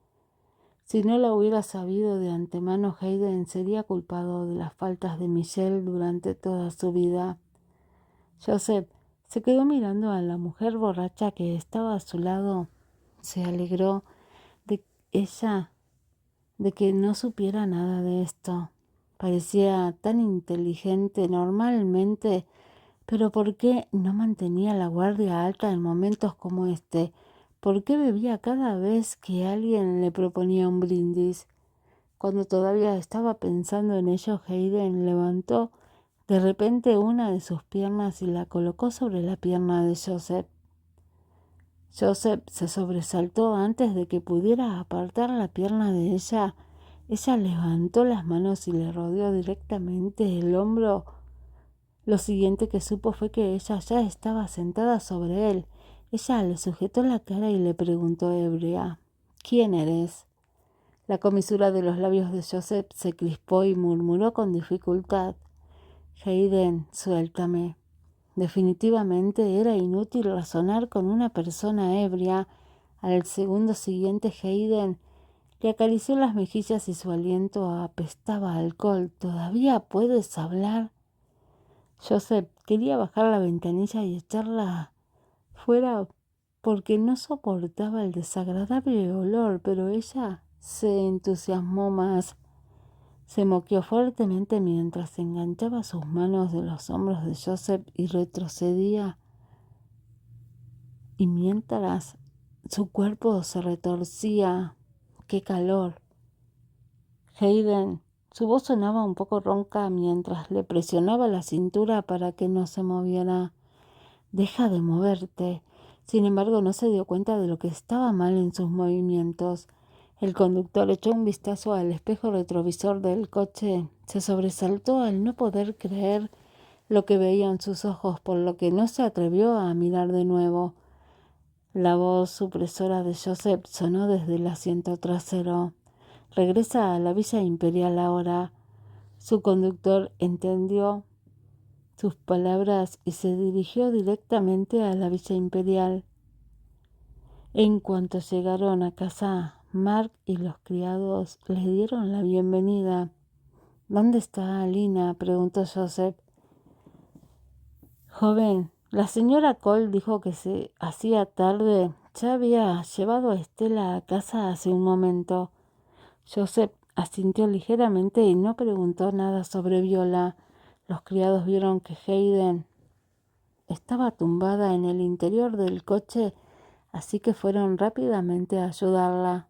Si no lo hubiera sabido de antemano, Hayden sería culpado de las faltas de Michelle durante toda su vida. Joseph se quedó mirando a la mujer borracha que estaba a su lado. Se alegró de que no supiera nada de esto. Parecía tan inteligente normalmente, pero ¿por qué no mantenía la guardia alta en momentos como este? ¿Por qué bebía cada vez que alguien le proponía un brindis? Cuando todavía estaba pensando en ello, Hayden levantó de repente una de sus piernas y la colocó sobre la pierna de Joseph. Joseph se sobresaltó antes de que pudiera apartar la pierna de ella. Ella levantó las manos y le rodeó directamente el hombro. Lo siguiente que supo fue que ella ya estaba sentada sobre él. Ella le sujetó la cara y le preguntó ebria: ¿Quién eres? La comisura de los labios de Joseph se crispó y murmuró con dificultad: Hayden, suéltame. Definitivamente era inútil razonar con una persona ebria. Al segundo siguiente, Hayden le acarició las mejillas y su aliento apestaba a alcohol. ¿Todavía puedes hablar? Joseph quería bajar la ventanilla y echarla fuera porque no soportaba el desagradable olor, pero ella se entusiasmó más. Se moqueó fuertemente mientras enganchaba sus manos de los hombros de Joseph y retrocedía, y mientras su cuerpo se retorcía. ¡Qué calor! Hayden, su voz sonaba un poco ronca mientras le presionaba la cintura para que no se moviera. Deja de moverte. Sin embargo, no se dio cuenta de lo que estaba mal en sus movimientos. El conductor echó un vistazo al espejo retrovisor del coche. Se sobresaltó al no poder creer lo que veía en sus ojos, por lo que no se atrevió a mirar de nuevo. La voz supresora de Joseph sonó desde el asiento trasero. Regresa a la Villa Imperial ahora. Su conductor entendió sus palabras y se dirigió directamente a la Villa Imperial. En cuanto llegaron a casa, Mark y los criados les dieron la bienvenida. ¿Dónde está Alina?, preguntó Joseph. Joven, la señora Cole dijo que se hacía tarde. Ya había llevado a Estela a casa hace un momento. Joseph asintió ligeramente y no preguntó nada sobre Viola. Los criados vieron que Hayden estaba tumbada en el interior del coche, así que fueron rápidamente a ayudarla.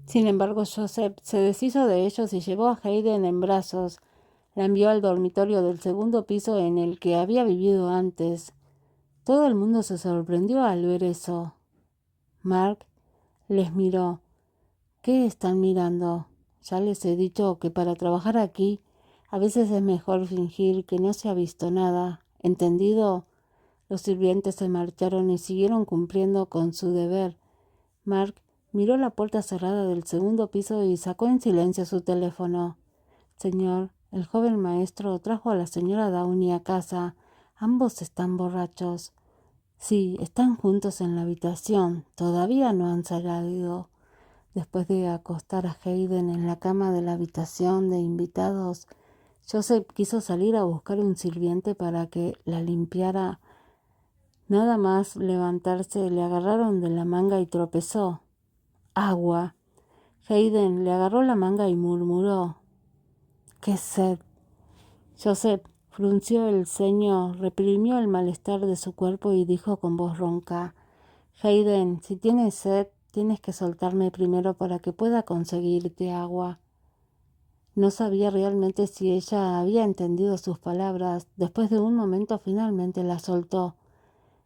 Sin embargo, Joseph se deshizo de ellos y llevó a Hayden en brazos. La envió al dormitorio del segundo piso en el que había vivido antes. Todo el mundo se sorprendió al ver eso. Mark les miró. ¿Qué están mirando? Ya les he dicho que para trabajar aquí a veces es mejor fingir que no se ha visto nada. ¿Entendido? Los sirvientes se marcharon y siguieron cumpliendo con su deber. Mark Miró la puerta cerrada del segundo piso y sacó en silencio su teléfono. Señor, el joven maestro trajo a la señora Downey a casa. Ambos están borrachos. Sí, están juntos en la habitación. Todavía no han salido. Después de acostar a Hayden en la cama de la habitación de invitados, Joseph quiso salir a buscar un sirviente para que la limpiara. Nada más levantarse, le agarraron de la manga y tropezó. Agua. Hayden le agarró la manga y murmuró: ¡Qué sed! Joseph frunció el ceño, reprimió el malestar de su cuerpo y dijo con voz ronca: Hayden, si tienes sed, tienes que soltarme primero para que pueda conseguirte agua. No sabía realmente si ella había entendido sus palabras. Después de un momento finalmente la soltó.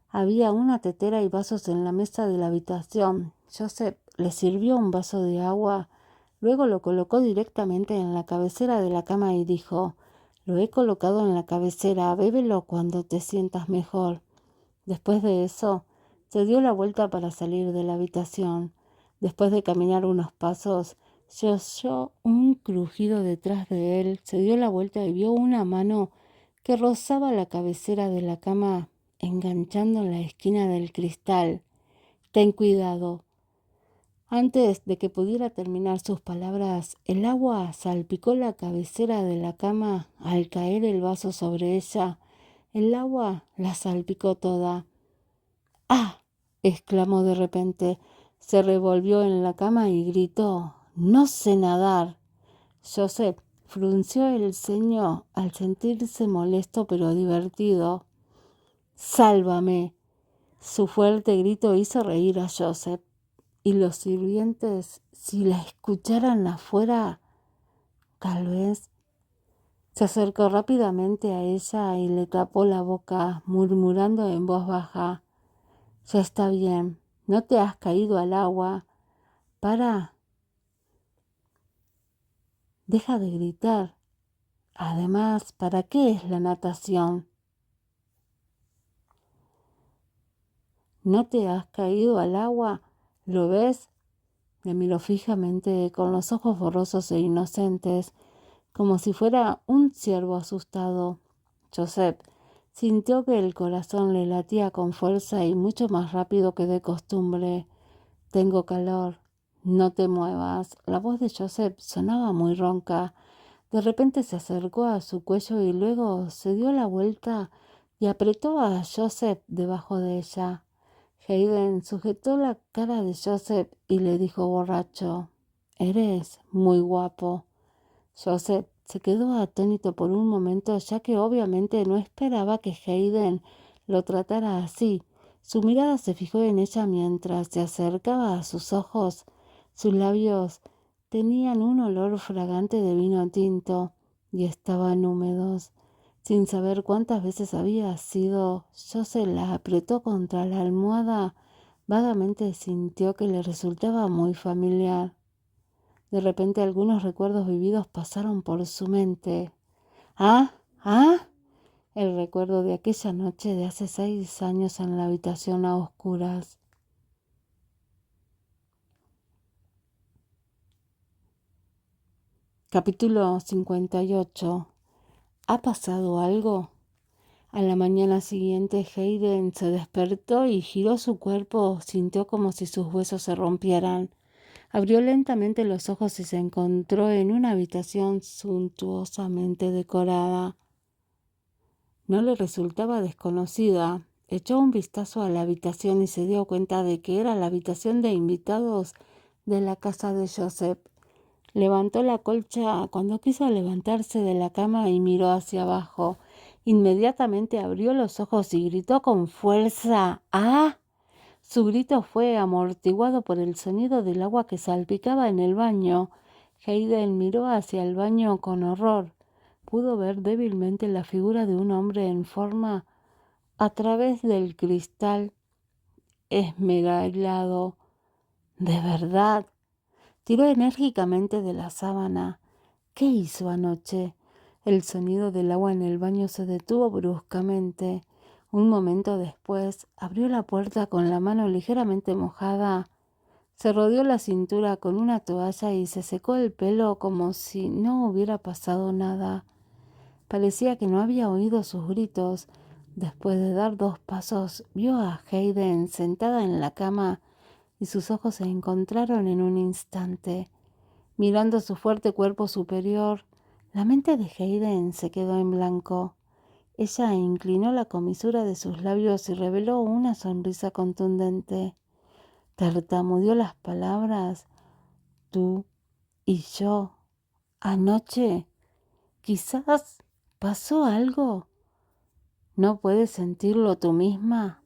Había una tetera y vasos en la mesa de la habitación. Joseph le sirvió un vaso de agua, luego lo colocó directamente en la cabecera de la cama y dijo: Lo he colocado en la cabecera, bébelo cuando te sientas mejor. Después de eso, se dio la vuelta para salir de la habitación. Después de caminar unos pasos, se oyó un crujido detrás de él. Se dio la vuelta y vio una mano que rozaba la cabecera de la cama, enganchando en la esquina del cristal. Ten cuidado. Antes de que pudiera terminar sus palabras, el agua salpicó la cabecera de la cama al caer el vaso sobre ella. El agua la salpicó toda. ¡Ah! Exclamó de repente. Se revolvió en la cama y gritó: ¡No sé nadar! Joseph frunció el ceño al sentirse molesto pero divertido. ¡Sálvame! Su fuerte grito hizo reír a Joseph, y los sirvientes, si la escucharan afuera, tal vez. Se acercó rápidamente a ella y le tapó la boca, murmurando en voz baja: Ya está bien, no te has caído al agua. Para, deja de gritar. Además, ¿para qué es la natación? ¿No te has caído al agua? ¿Lo ves? Le miró fijamente con los ojos borrosos e inocentes, como si fuera un ciervo asustado. Joseph sintió que el corazón le latía con fuerza y mucho más rápido que de costumbre. Tengo calor. No te muevas. La voz de Joseph sonaba muy ronca. De repente se acercó a su cuello y luego se dio la vuelta y apretó a Joseph debajo de ella. Hayden sujetó la cara de Joseph y le dijo borracho: Eres muy guapo. Joseph se quedó atónito por un momento, ya que obviamente no esperaba que Hayden lo tratara así. Su mirada se fijó en ella mientras se acercaba a sus ojos. Sus labios tenían un olor fragante de vino tinto y estaban húmedos. Sin saber cuántas veces había sido, Joseph la apretó contra la almohada. Vagamente sintió que le resultaba muy familiar. De repente algunos recuerdos vividos pasaron por su mente. ¡Ah! ¡Ah! El recuerdo de aquella noche de hace 6 años en la habitación a oscuras. Capítulo 58. ¿Ha pasado algo? A la mañana siguiente, Hayden se despertó y giró su cuerpo. Sintió como si sus huesos se rompieran. Abrió lentamente los ojos y se encontró en una habitación suntuosamente decorada. No le resultaba desconocida. Echó un vistazo a la habitación y se dio cuenta de que era la habitación de invitados de la casa de Joseph. Levantó la colcha cuando quiso levantarse de la cama y miró hacia abajo. Inmediatamente abrió los ojos y gritó con fuerza: ¡Ah! Su grito fue amortiguado por el sonido del agua que salpicaba en el baño. Hayden miró hacia el baño con horror. Pudo ver débilmente la figura de un hombre en forma a través del cristal esmeralado. ¿De verdad? Tiró enérgicamente de la sábana. ¿Qué hizo anoche? El sonido del agua en el baño se detuvo bruscamente. Un momento después, abrió la puerta con la mano ligeramente mojada. Se rodeó la cintura con una toalla y se secó el pelo como si no hubiera pasado nada. Parecía que no había oído sus gritos. Después de dar 2 pasos, vio a Hayden sentada en la cama y sus ojos se encontraron en un instante. Mirando su fuerte cuerpo superior, la mente de Hayden se quedó en blanco. Ella inclinó la comisura de sus labios y reveló una sonrisa contundente. Tartamudeó las palabras: tú y yo. Anoche, quizás, pasó algo. ¿No puedes sentirlo tú misma?,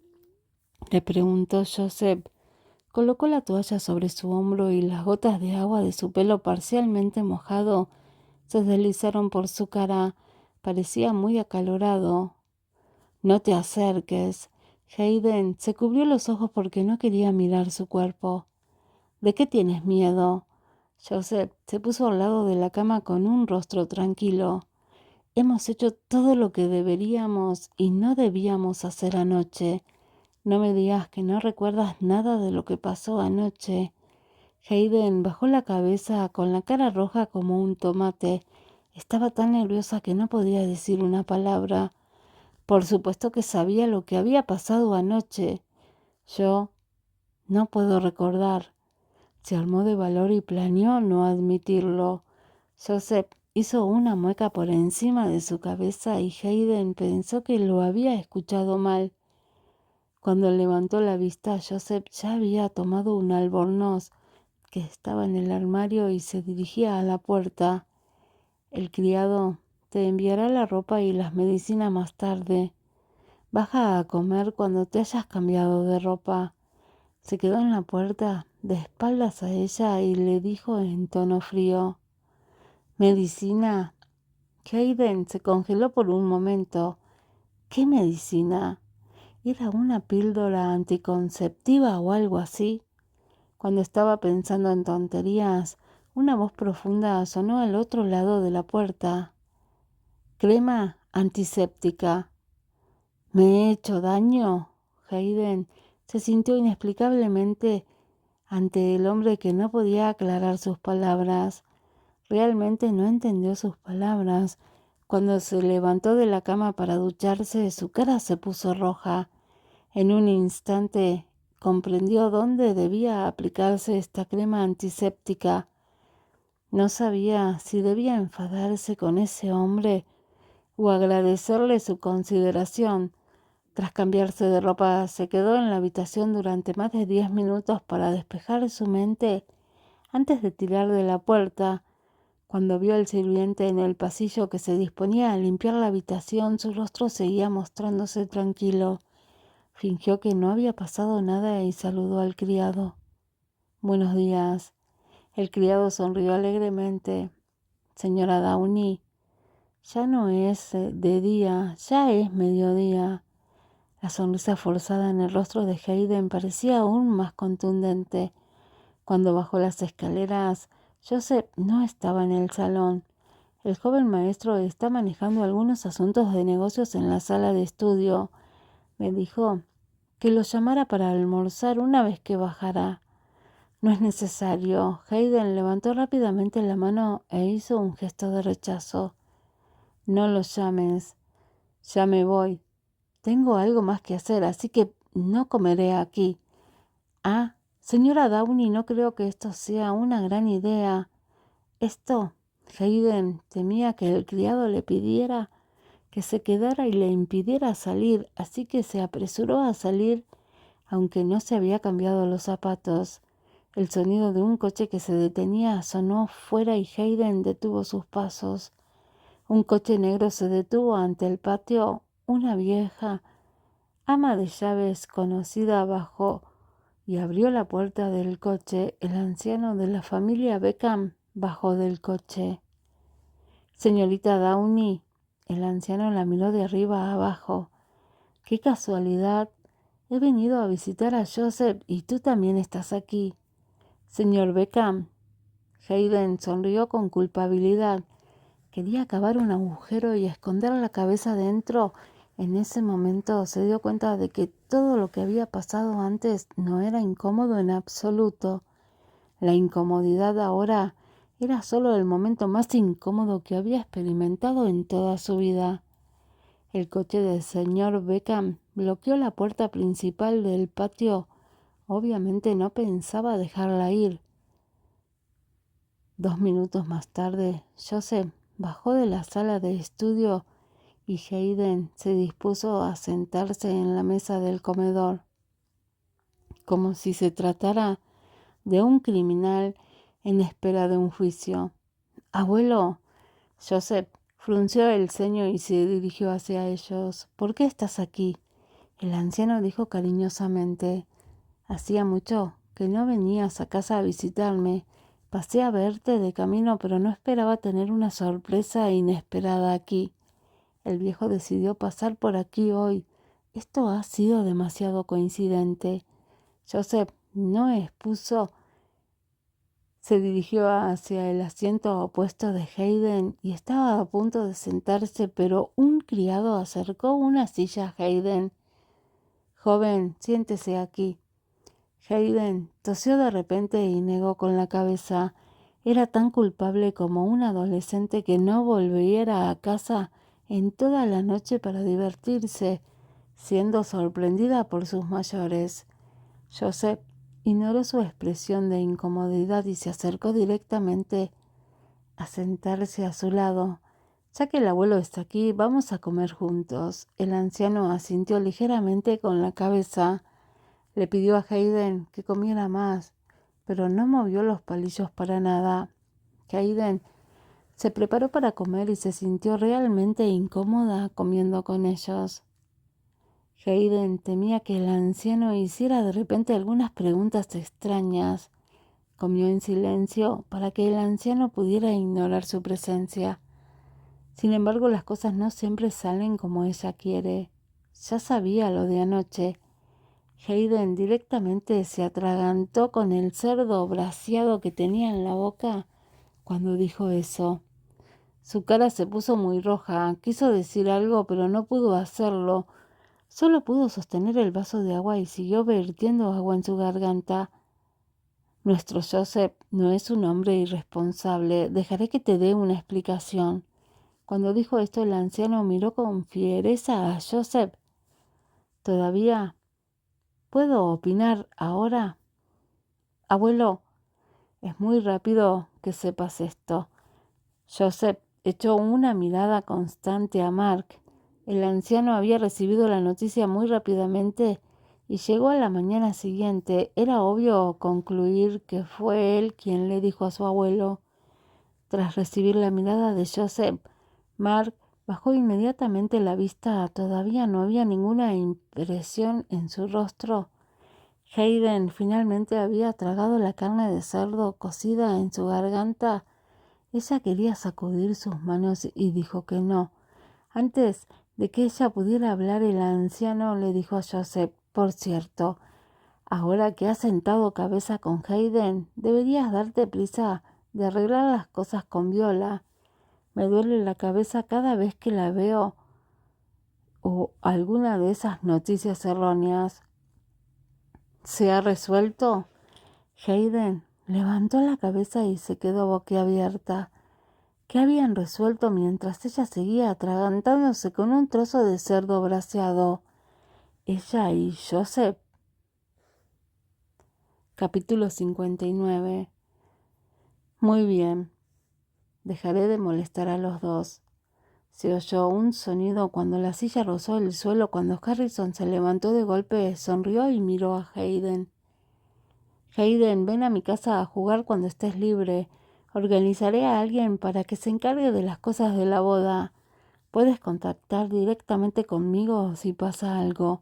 le preguntó Joseph. Colocó la toalla sobre su hombro y las gotas de agua de su pelo parcialmente mojado se deslizaron por su cara. Parecía muy acalorado. No te acerques. Hayden se cubrió los ojos porque no quería mirar su cuerpo. ¿De qué tienes miedo? Joseph se puso al lado de la cama con un rostro tranquilo. Hemos hecho todo lo que deberíamos y no debíamos hacer anoche. No me digas que no recuerdas nada de lo que pasó anoche. Hayden bajó la cabeza con la cara roja como un tomate. Estaba tan nerviosa que no podía decir una palabra. Por supuesto que sabía lo que había pasado anoche. Yo no puedo recordar. Se armó de valor y planeó no admitirlo. Joseph hizo una mueca por encima de su cabeza y Hayden pensó que lo había escuchado mal. Cuando levantó la vista, Joseph ya había tomado un albornoz que estaba en el armario y se dirigía a la puerta. El criado te enviará la ropa y las medicinas más tarde. Baja a comer cuando te hayas cambiado de ropa. Se quedó en la puerta, de espaldas a ella, y le dijo en tono frío: ¿Medicina? Hayden se congeló por un momento. ¿Qué medicina? ¿Era una píldora anticonceptiva o algo así? Cuando estaba pensando en tonterías, una voz profunda sonó al otro lado de la puerta. Crema antiséptica. ¿Me he hecho daño? Hayden se sintió inexplicablemente ante el hombre que no podía aclarar sus palabras. Realmente no entendió sus palabras. Cuando se levantó de la cama para ducharse, su cara se puso roja. En un instante comprendió dónde debía aplicarse esta crema antiséptica. No sabía si debía enfadarse con ese hombre o agradecerle su consideración. Tras cambiarse de ropa, se quedó en la habitación durante más de 10 minutos para despejar su mente antes de tirar de la puerta. Cuando vio al sirviente en el pasillo que se disponía a limpiar la habitación, su rostro seguía mostrándose tranquilo. Fingió que no había pasado nada y saludó al criado. «Buenos días». El criado sonrió alegremente. «Señora Downey, ya no es de día, ya es mediodía». La sonrisa forzada en el rostro de Hayden parecía aún más contundente. Cuando bajó las escaleras, Joseph no estaba en el salón. El joven maestro está manejando algunos asuntos de negocios en la sala de estudio. Me dijo que lo llamara para almorzar una vez que bajara. No es necesario. Hayden levantó rápidamente la mano e hizo un gesto de rechazo. No lo llames. Ya me voy. Tengo algo más que hacer, así que no comeré aquí. Ah, señora Downey, no creo que esto sea una gran idea. Esto, Hayden temía que el criado le pidiera que se quedara y le impidiera salir, así que se apresuró a salir, aunque no se había cambiado los zapatos. El sonido de un coche que se detenía sonó fuera y Hayden detuvo sus pasos. Un coche negro se detuvo ante el patio. Una vieja ama de llaves conocida bajó y abrió la puerta del coche. El anciano de la familia Beckham bajó del coche. «Señorita Downey». El anciano la miró de arriba a abajo. «Qué casualidad. He venido a visitar a Joseph y tú también estás aquí». «Señor Beckham». Hayden sonrió con culpabilidad. Quería cavar un agujero y esconder la cabeza dentro. En ese momento se dio cuenta de que todo lo que había pasado antes no era incómodo en absoluto. La incomodidad ahora era solo el momento más incómodo que había experimentado en toda su vida. El coche del señor Beckham bloqueó la puerta principal del patio. Obviamente no pensaba dejarla ir. 2 minutos más tarde, Joseph bajó de la sala de estudio y Hayden se dispuso a sentarse en la mesa del comedor, como si se tratara de un criminal en espera de un juicio. «Abuelo», Joseph frunció el ceño y se dirigió hacia ellos. «¿Por qué estás aquí?». El anciano dijo cariñosamente: «Hacía mucho que no venías a casa a visitarme. Pasé a verte de camino, pero no esperaba tener una sorpresa inesperada aquí. El viejo decidió pasar por aquí hoy. Esto ha sido demasiado coincidente». Joseph no expuso. Se dirigió hacia el asiento opuesto de Hayden y estaba a punto de sentarse, pero un criado acercó una silla a Hayden. «Joven, siéntese aquí». Hayden tosió de repente y negó con la cabeza. Era tan culpable como un adolescente que no volviera a casa en toda la noche para divertirse, siendo sorprendida por sus mayores. Joseph ignoró su expresión de incomodidad y se acercó directamente a sentarse a su lado. «Ya que el abuelo está aquí, vamos a comer juntos». El anciano asintió ligeramente con la cabeza. Le pidió a Hayden que comiera más, pero no movió los palillos para nada. Hayden se preparó para comer y se sintió realmente incómoda comiendo con ellos. Hayden temía que el anciano hiciera de repente algunas preguntas extrañas. Comió en silencio para que el anciano pudiera ignorar su presencia. Sin embargo, las cosas no siempre salen como ella quiere. Ya sabía lo de anoche. Hayden directamente se atragantó con el cerdo braseado que tenía en la boca cuando dijo eso. Su cara se puso muy roja. Quiso decir algo, pero no pudo hacerlo. Solo pudo sostener el vaso de agua y siguió vertiendo agua en su garganta. «Nuestro Joseph no es un hombre irresponsable. Dejaré que te dé una explicación». Cuando dijo esto, el anciano miró con fiereza a Joseph. «¿Todavía puedo opinar ahora?» «Abuelo, es muy rápido que sepas esto». Joseph echó una mirada constante a Mark. El anciano había recibido la noticia muy rápidamente y llegó a la mañana siguiente. Era obvio concluir que fue él quien le dijo a su abuelo. Tras recibir la mirada de Joseph, Mark bajó inmediatamente la vista. Todavía no había ninguna impresión en su rostro. Hayden finalmente había tragado la carne de cerdo cocida en su garganta. Ella quería sacudir sus manos y dijo que no. Antes de que ella pudiera hablar, el anciano le dijo a Joseph: «Por cierto, ahora que has sentado cabeza con Hayden, deberías darte prisa de arreglar las cosas con Viola. Me duele la cabeza cada vez que la veo o alguna de esas noticias erróneas». «¿Se ha resuelto?» Hayden levantó la cabeza y se quedó boquiabierta. ¿Qué habían resuelto mientras ella seguía atragantándose con un trozo de cerdo braseado? Ella y Joseph. Capítulo 59. Muy bien. Dejaré de molestar a los dos. Se oyó un sonido cuando la silla rozó el suelo. Cuando Harrison se levantó de golpe, sonrió y miró a Hayden. «Hayden, ven a mi casa a jugar cuando estés libre. Organizaré a alguien para que se encargue de las cosas de la boda. Puedes contactar directamente conmigo si pasa algo».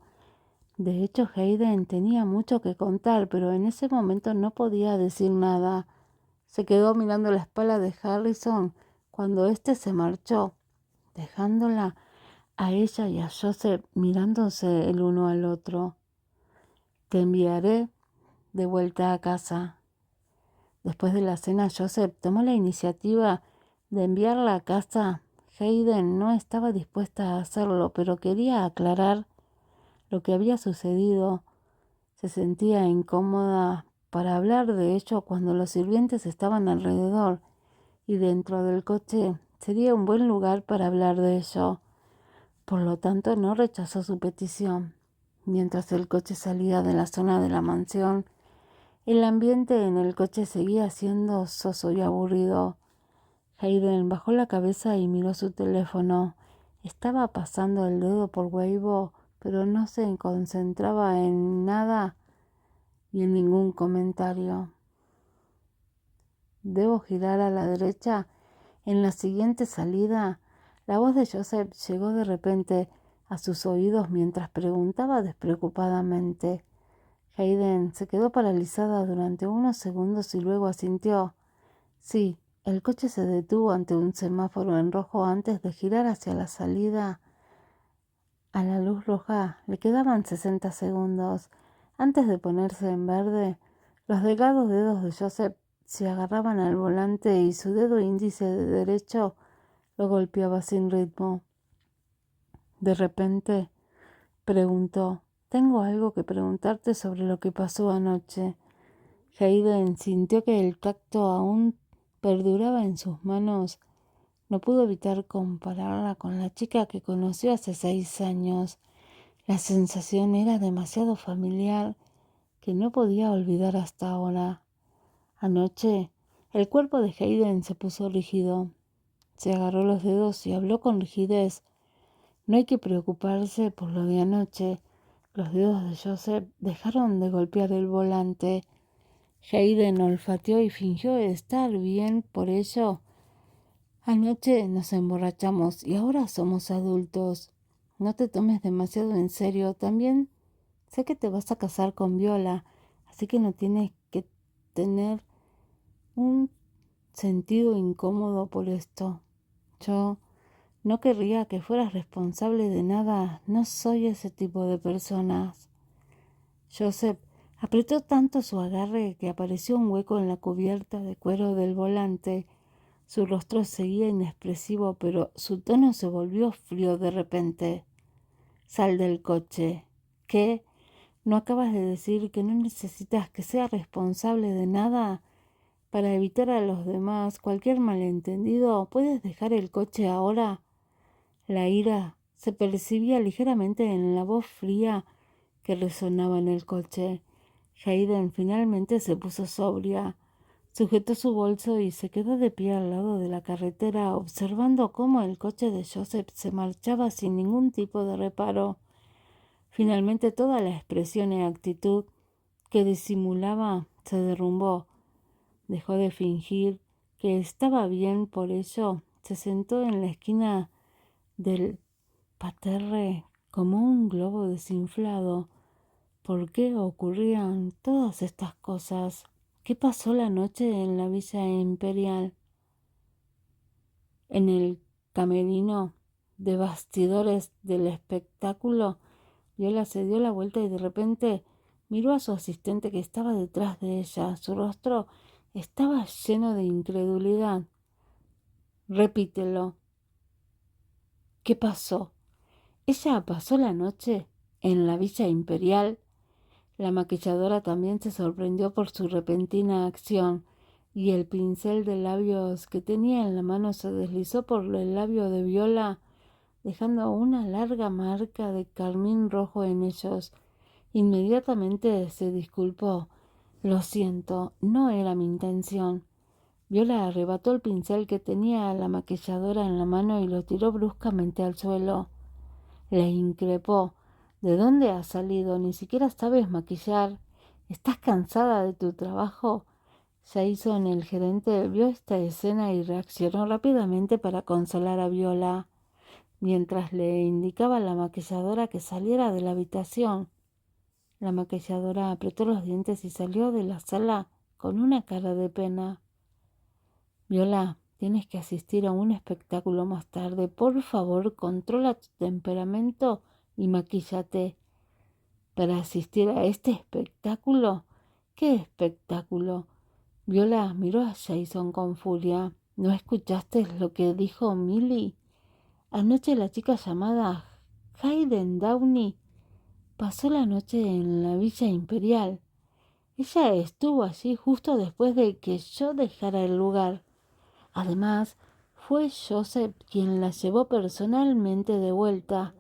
De hecho, Hayden tenía mucho que contar, pero en ese momento no podía decir nada. Se quedó mirando la espalda de Harrison cuando éste se marchó, dejándola a ella y a Joseph mirándose el uno al otro. «Te enviaré de vuelta a casa». Después de la cena, Joseph tomó la iniciativa de enviarla a casa. Hayden no estaba dispuesta a hacerlo, pero quería aclarar lo que había sucedido. Se sentía incómoda para hablar de ello cuando los sirvientes estaban alrededor, y dentro del coche sería un buen lugar para hablar de ello. Por lo tanto, no rechazó su petición. Mientras el coche salía de la zona de la mansión, el ambiente en el coche seguía siendo soso y aburrido. Hayden bajó la cabeza y miró su teléfono. Estaba pasando el dedo por Weibo, pero no se concentraba en nada y en ningún comentario. ¿Debo girar a la derecha? En la siguiente salida, la voz de Joseph llegó de repente a sus oídos mientras preguntaba despreocupadamente. Hayden se quedó paralizada durante unos segundos y luego asintió. Sí, el coche se detuvo ante un semáforo en rojo antes de girar hacia la salida. A la luz roja le quedaban 60 segundos. Antes de ponerse en verde, los delgados dedos de Joseph se agarraban al volante y su dedo índice de derecho lo golpeaba sin ritmo. De repente, preguntó, «Tengo algo que preguntarte sobre lo que pasó anoche». Hayden sintió que el tacto aún perduraba en sus manos. No pudo evitar compararla con la chica que conoció hace 6 años. La sensación era demasiado familiar que no podía olvidar hasta ahora. Anoche, el cuerpo de Hayden se puso rígido. Se agarró los dedos y habló con rigidez. No hay que preocuparse por lo de anoche. Los dedos de Joseph dejaron de golpear el volante. Hayden olfateó y fingió estar bien por ello. Anoche nos emborrachamos y ahora somos adultos. No te tomes demasiado en serio. También sé que te vas a casar con Viola, así que no tienes que tener un sentido incómodo por esto. Yo no querría que fueras responsable de nada. No soy ese tipo de personas. Joseph apretó tanto su agarre que apareció un hueco en la cubierta de cuero del volante. Su rostro seguía inexpresivo, pero su tono se volvió frío de repente. Sal del coche. ¿Qué? ¿No acabas de decir que no necesitas que sea responsable de nada? Para evitar a los demás cualquier malentendido, ¿puedes dejar el coche ahora? La ira se percibía ligeramente en la voz fría que resonaba en el coche. Hayden finalmente se puso sobria. Sujetó su bolso y se quedó de pie al lado de la carretera, observando cómo el coche de Joseph se marchaba sin ningún tipo de reparo. Finalmente toda la expresión y actitud que disimulaba se derrumbó. Dejó de fingir que estaba bien, por ello se sentó en la esquina del parterre como un globo desinflado. ¿Por qué ocurrían todas estas cosas? ¿Qué pasó la noche en la Villa Imperial? En el camerino de bastidores del espectáculo, Viola se dio la vuelta y de repente miró a su asistente que estaba detrás de ella. Su rostro estaba lleno de incredulidad. Repítelo. ¿Qué pasó? Ella pasó la noche en la Villa Imperial. La maquilladora también se sorprendió por su repentina acción, y el pincel de labios que tenía en la mano se deslizó por el labio de Viola, dejando una larga marca de carmín rojo en ellos. Inmediatamente se disculpó. Lo siento, no era mi intención. Viola arrebató el pincel que tenía la maquilladora en la mano y lo tiró bruscamente al suelo. Le increpó. ¿De dónde has salido? Ni siquiera sabes maquillar. ¿Estás cansada de tu trabajo? Jason, el gerente, vio esta escena y reaccionó rápidamente para consolar a Viola, mientras le indicaba a la maquilladora que saliera de la habitación. La maquilladora apretó los dientes y salió de la sala con una cara de pena. Viola, tienes que asistir a un espectáculo más tarde. Por favor, controla tu temperamento y maquíllate. ¿Para asistir a este espectáculo? ¿Qué espectáculo? Viola miró a Jason con furia. ¿No escuchaste lo que dijo Millie? Anoche la chica llamada Hayden Downey pasó la noche en la Villa Imperial. Ella estuvo allí justo después de que yo dejara el lugar. Además, fue Joseph quien la llevó personalmente de vuelta.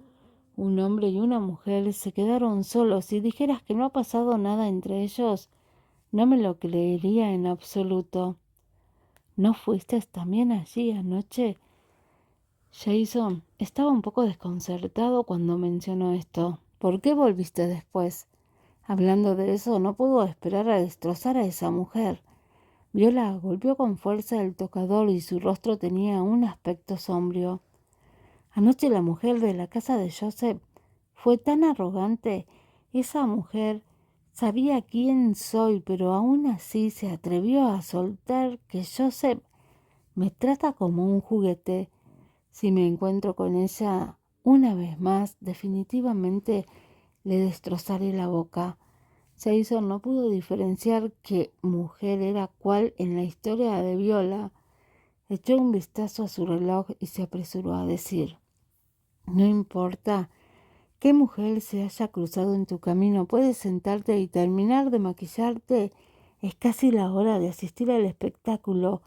Un hombre y una mujer se quedaron solos. Si dijeras que no ha pasado nada entre ellos, no me lo creería en absoluto. ¿No fuiste también allí anoche? Jason estaba un poco desconcertado cuando mencionó esto. ¿Por qué volviste después? Hablando de eso, no pudo esperar a destrozar a esa mujer. Viola golpeó con fuerza el tocador y su rostro tenía un aspecto sombrío. Anoche la mujer de la casa de Joseph fue tan arrogante. Esa mujer sabía quién soy, pero aún así se atrevió a soltar que Joseph me trata como un juguete. Si me encuentro con ella una vez más, definitivamente le destrozaré la boca. Jason no pudo diferenciar qué mujer era cuál en la historia de Viola. Echó un vistazo a su reloj y se apresuró a decir: no importa qué mujer se haya cruzado en tu camino, puedes sentarte y terminar de maquillarte. Es casi la hora de asistir al espectáculo.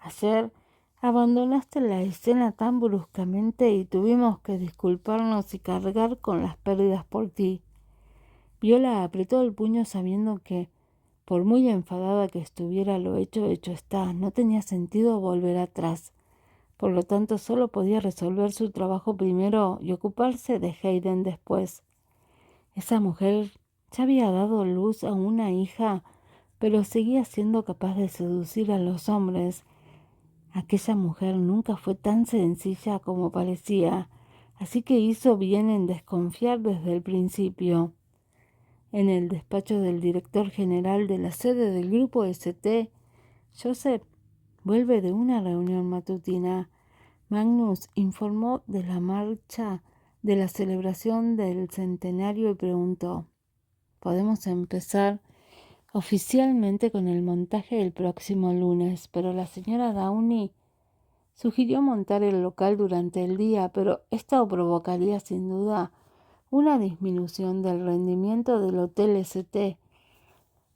Ayer abandonaste la escena tan bruscamente y tuvimos que disculparnos y cargar con las pérdidas por ti. Viola apretó el puño sabiendo que, por muy enfadada que estuviera, lo hecho está. No tenía sentido volver atrás. Por lo tanto, solo podía resolver su trabajo primero y ocuparse de Hayden después. Esa mujer ya había dado luz a una hija, pero seguía siendo capaz de seducir a los hombres. Aquella mujer nunca fue tan sencilla como parecía, así que hizo bien en desconfiar desde el principio. En el despacho del director general de la sede del grupo ST, Joseph vuelve de una reunión matutina. Magnus informó de la marcha de la celebración del centenario y preguntó: «Podemos empezar oficialmente con el montaje el próximo lunes, pero la señora Downey sugirió montar el local durante el día, pero esto provocaría sin duda una disminución del rendimiento del Hotel ST.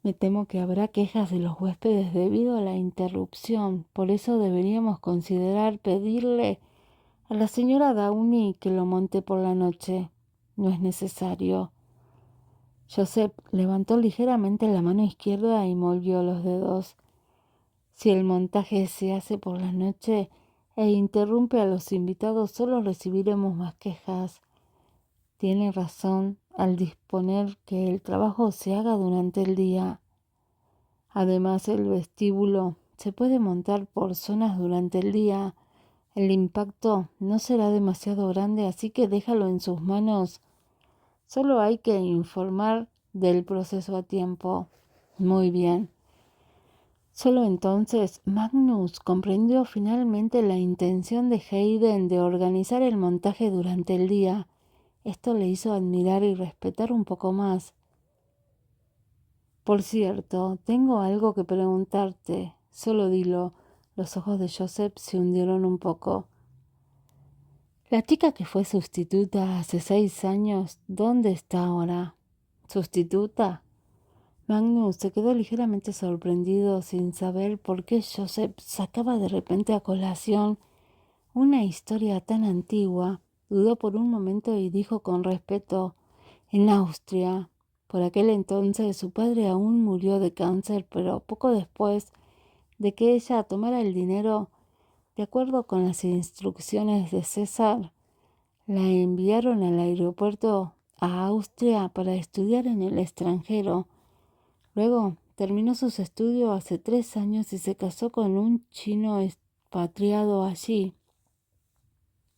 Me temo que habrá quejas de los huéspedes debido a la interrupción, por eso deberíamos considerar pedirle a la señora Downey que lo monte por la noche. No es necesario». Joseph levantó ligeramente la mano izquierda y movió los dedos. Si el montaje se hace por la noche e interrumpe a los invitados, solo recibiremos más quejas. Tiene razón al disponer que el trabajo se haga durante el día. Además, el vestíbulo se puede montar por zonas durante el día. El impacto no será demasiado grande, así que déjalo en sus manos. Solo hay que informar del proceso a tiempo. Muy bien. Solo entonces Magnus comprendió finalmente la intención de Hayden de organizar el montaje durante el día. Esto le hizo admirar y respetar un poco más. Por cierto, tengo algo que preguntarte. Solo dilo. Los ojos de Joseph se hundieron un poco. La chica que fue sustituta hace 6 años, ¿dónde está ahora? ¿Sustituta? Magnus se quedó ligeramente sorprendido sin saber por qué Joseph sacaba de repente a colación una historia tan antigua. Dudó por un momento y dijo con respeto: en Austria. Por aquel entonces su padre aún murió de cáncer, pero poco después de que ella tomara el dinero, de acuerdo con las instrucciones de César, la enviaron al aeropuerto a Austria para estudiar en el extranjero. Luego terminó sus estudios hace 3 años y se casó con un chino expatriado allí.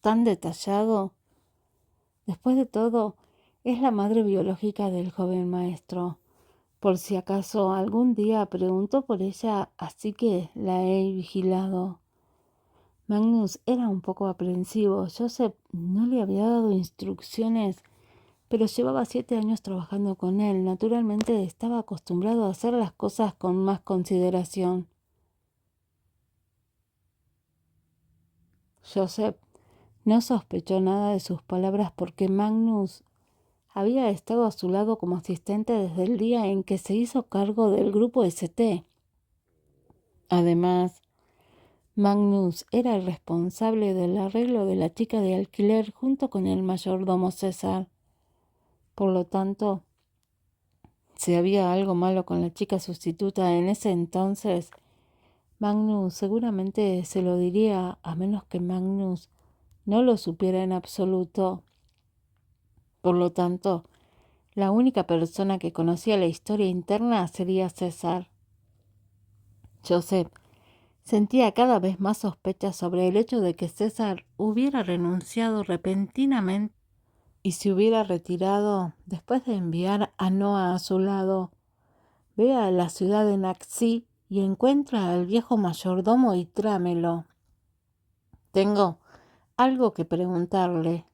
Tan detallado. Después de todo, es la madre biológica del joven maestro. Por si acaso algún día preguntó por ella, así que la he vigilado. Magnus era un poco aprensivo. Joseph no le había dado instrucciones, pero llevaba 7 años trabajando con él. Naturalmente estaba acostumbrado a hacer las cosas con más consideración. Joseph no sospechó nada de sus palabras porque Magnus había estado a su lado como asistente desde el día en que se hizo cargo del grupo ST. Además, Magnus era el responsable del arreglo de la chica de alquiler junto con el mayordomo César. Por lo tanto, si había algo malo con la chica sustituta en ese entonces, Magnus seguramente se lo diría, a menos que Magnus no lo supiera en absoluto. Por lo tanto, la única persona que conocía la historia interna sería César. Joseph sentía cada vez más sospechas sobre el hecho de que César hubiera renunciado repentinamente y se hubiera retirado después de enviar a Noah a su lado. Ve a la ciudad de Naxí y encuentra al viejo mayordomo y tráemelo. Tengo algo que preguntarle.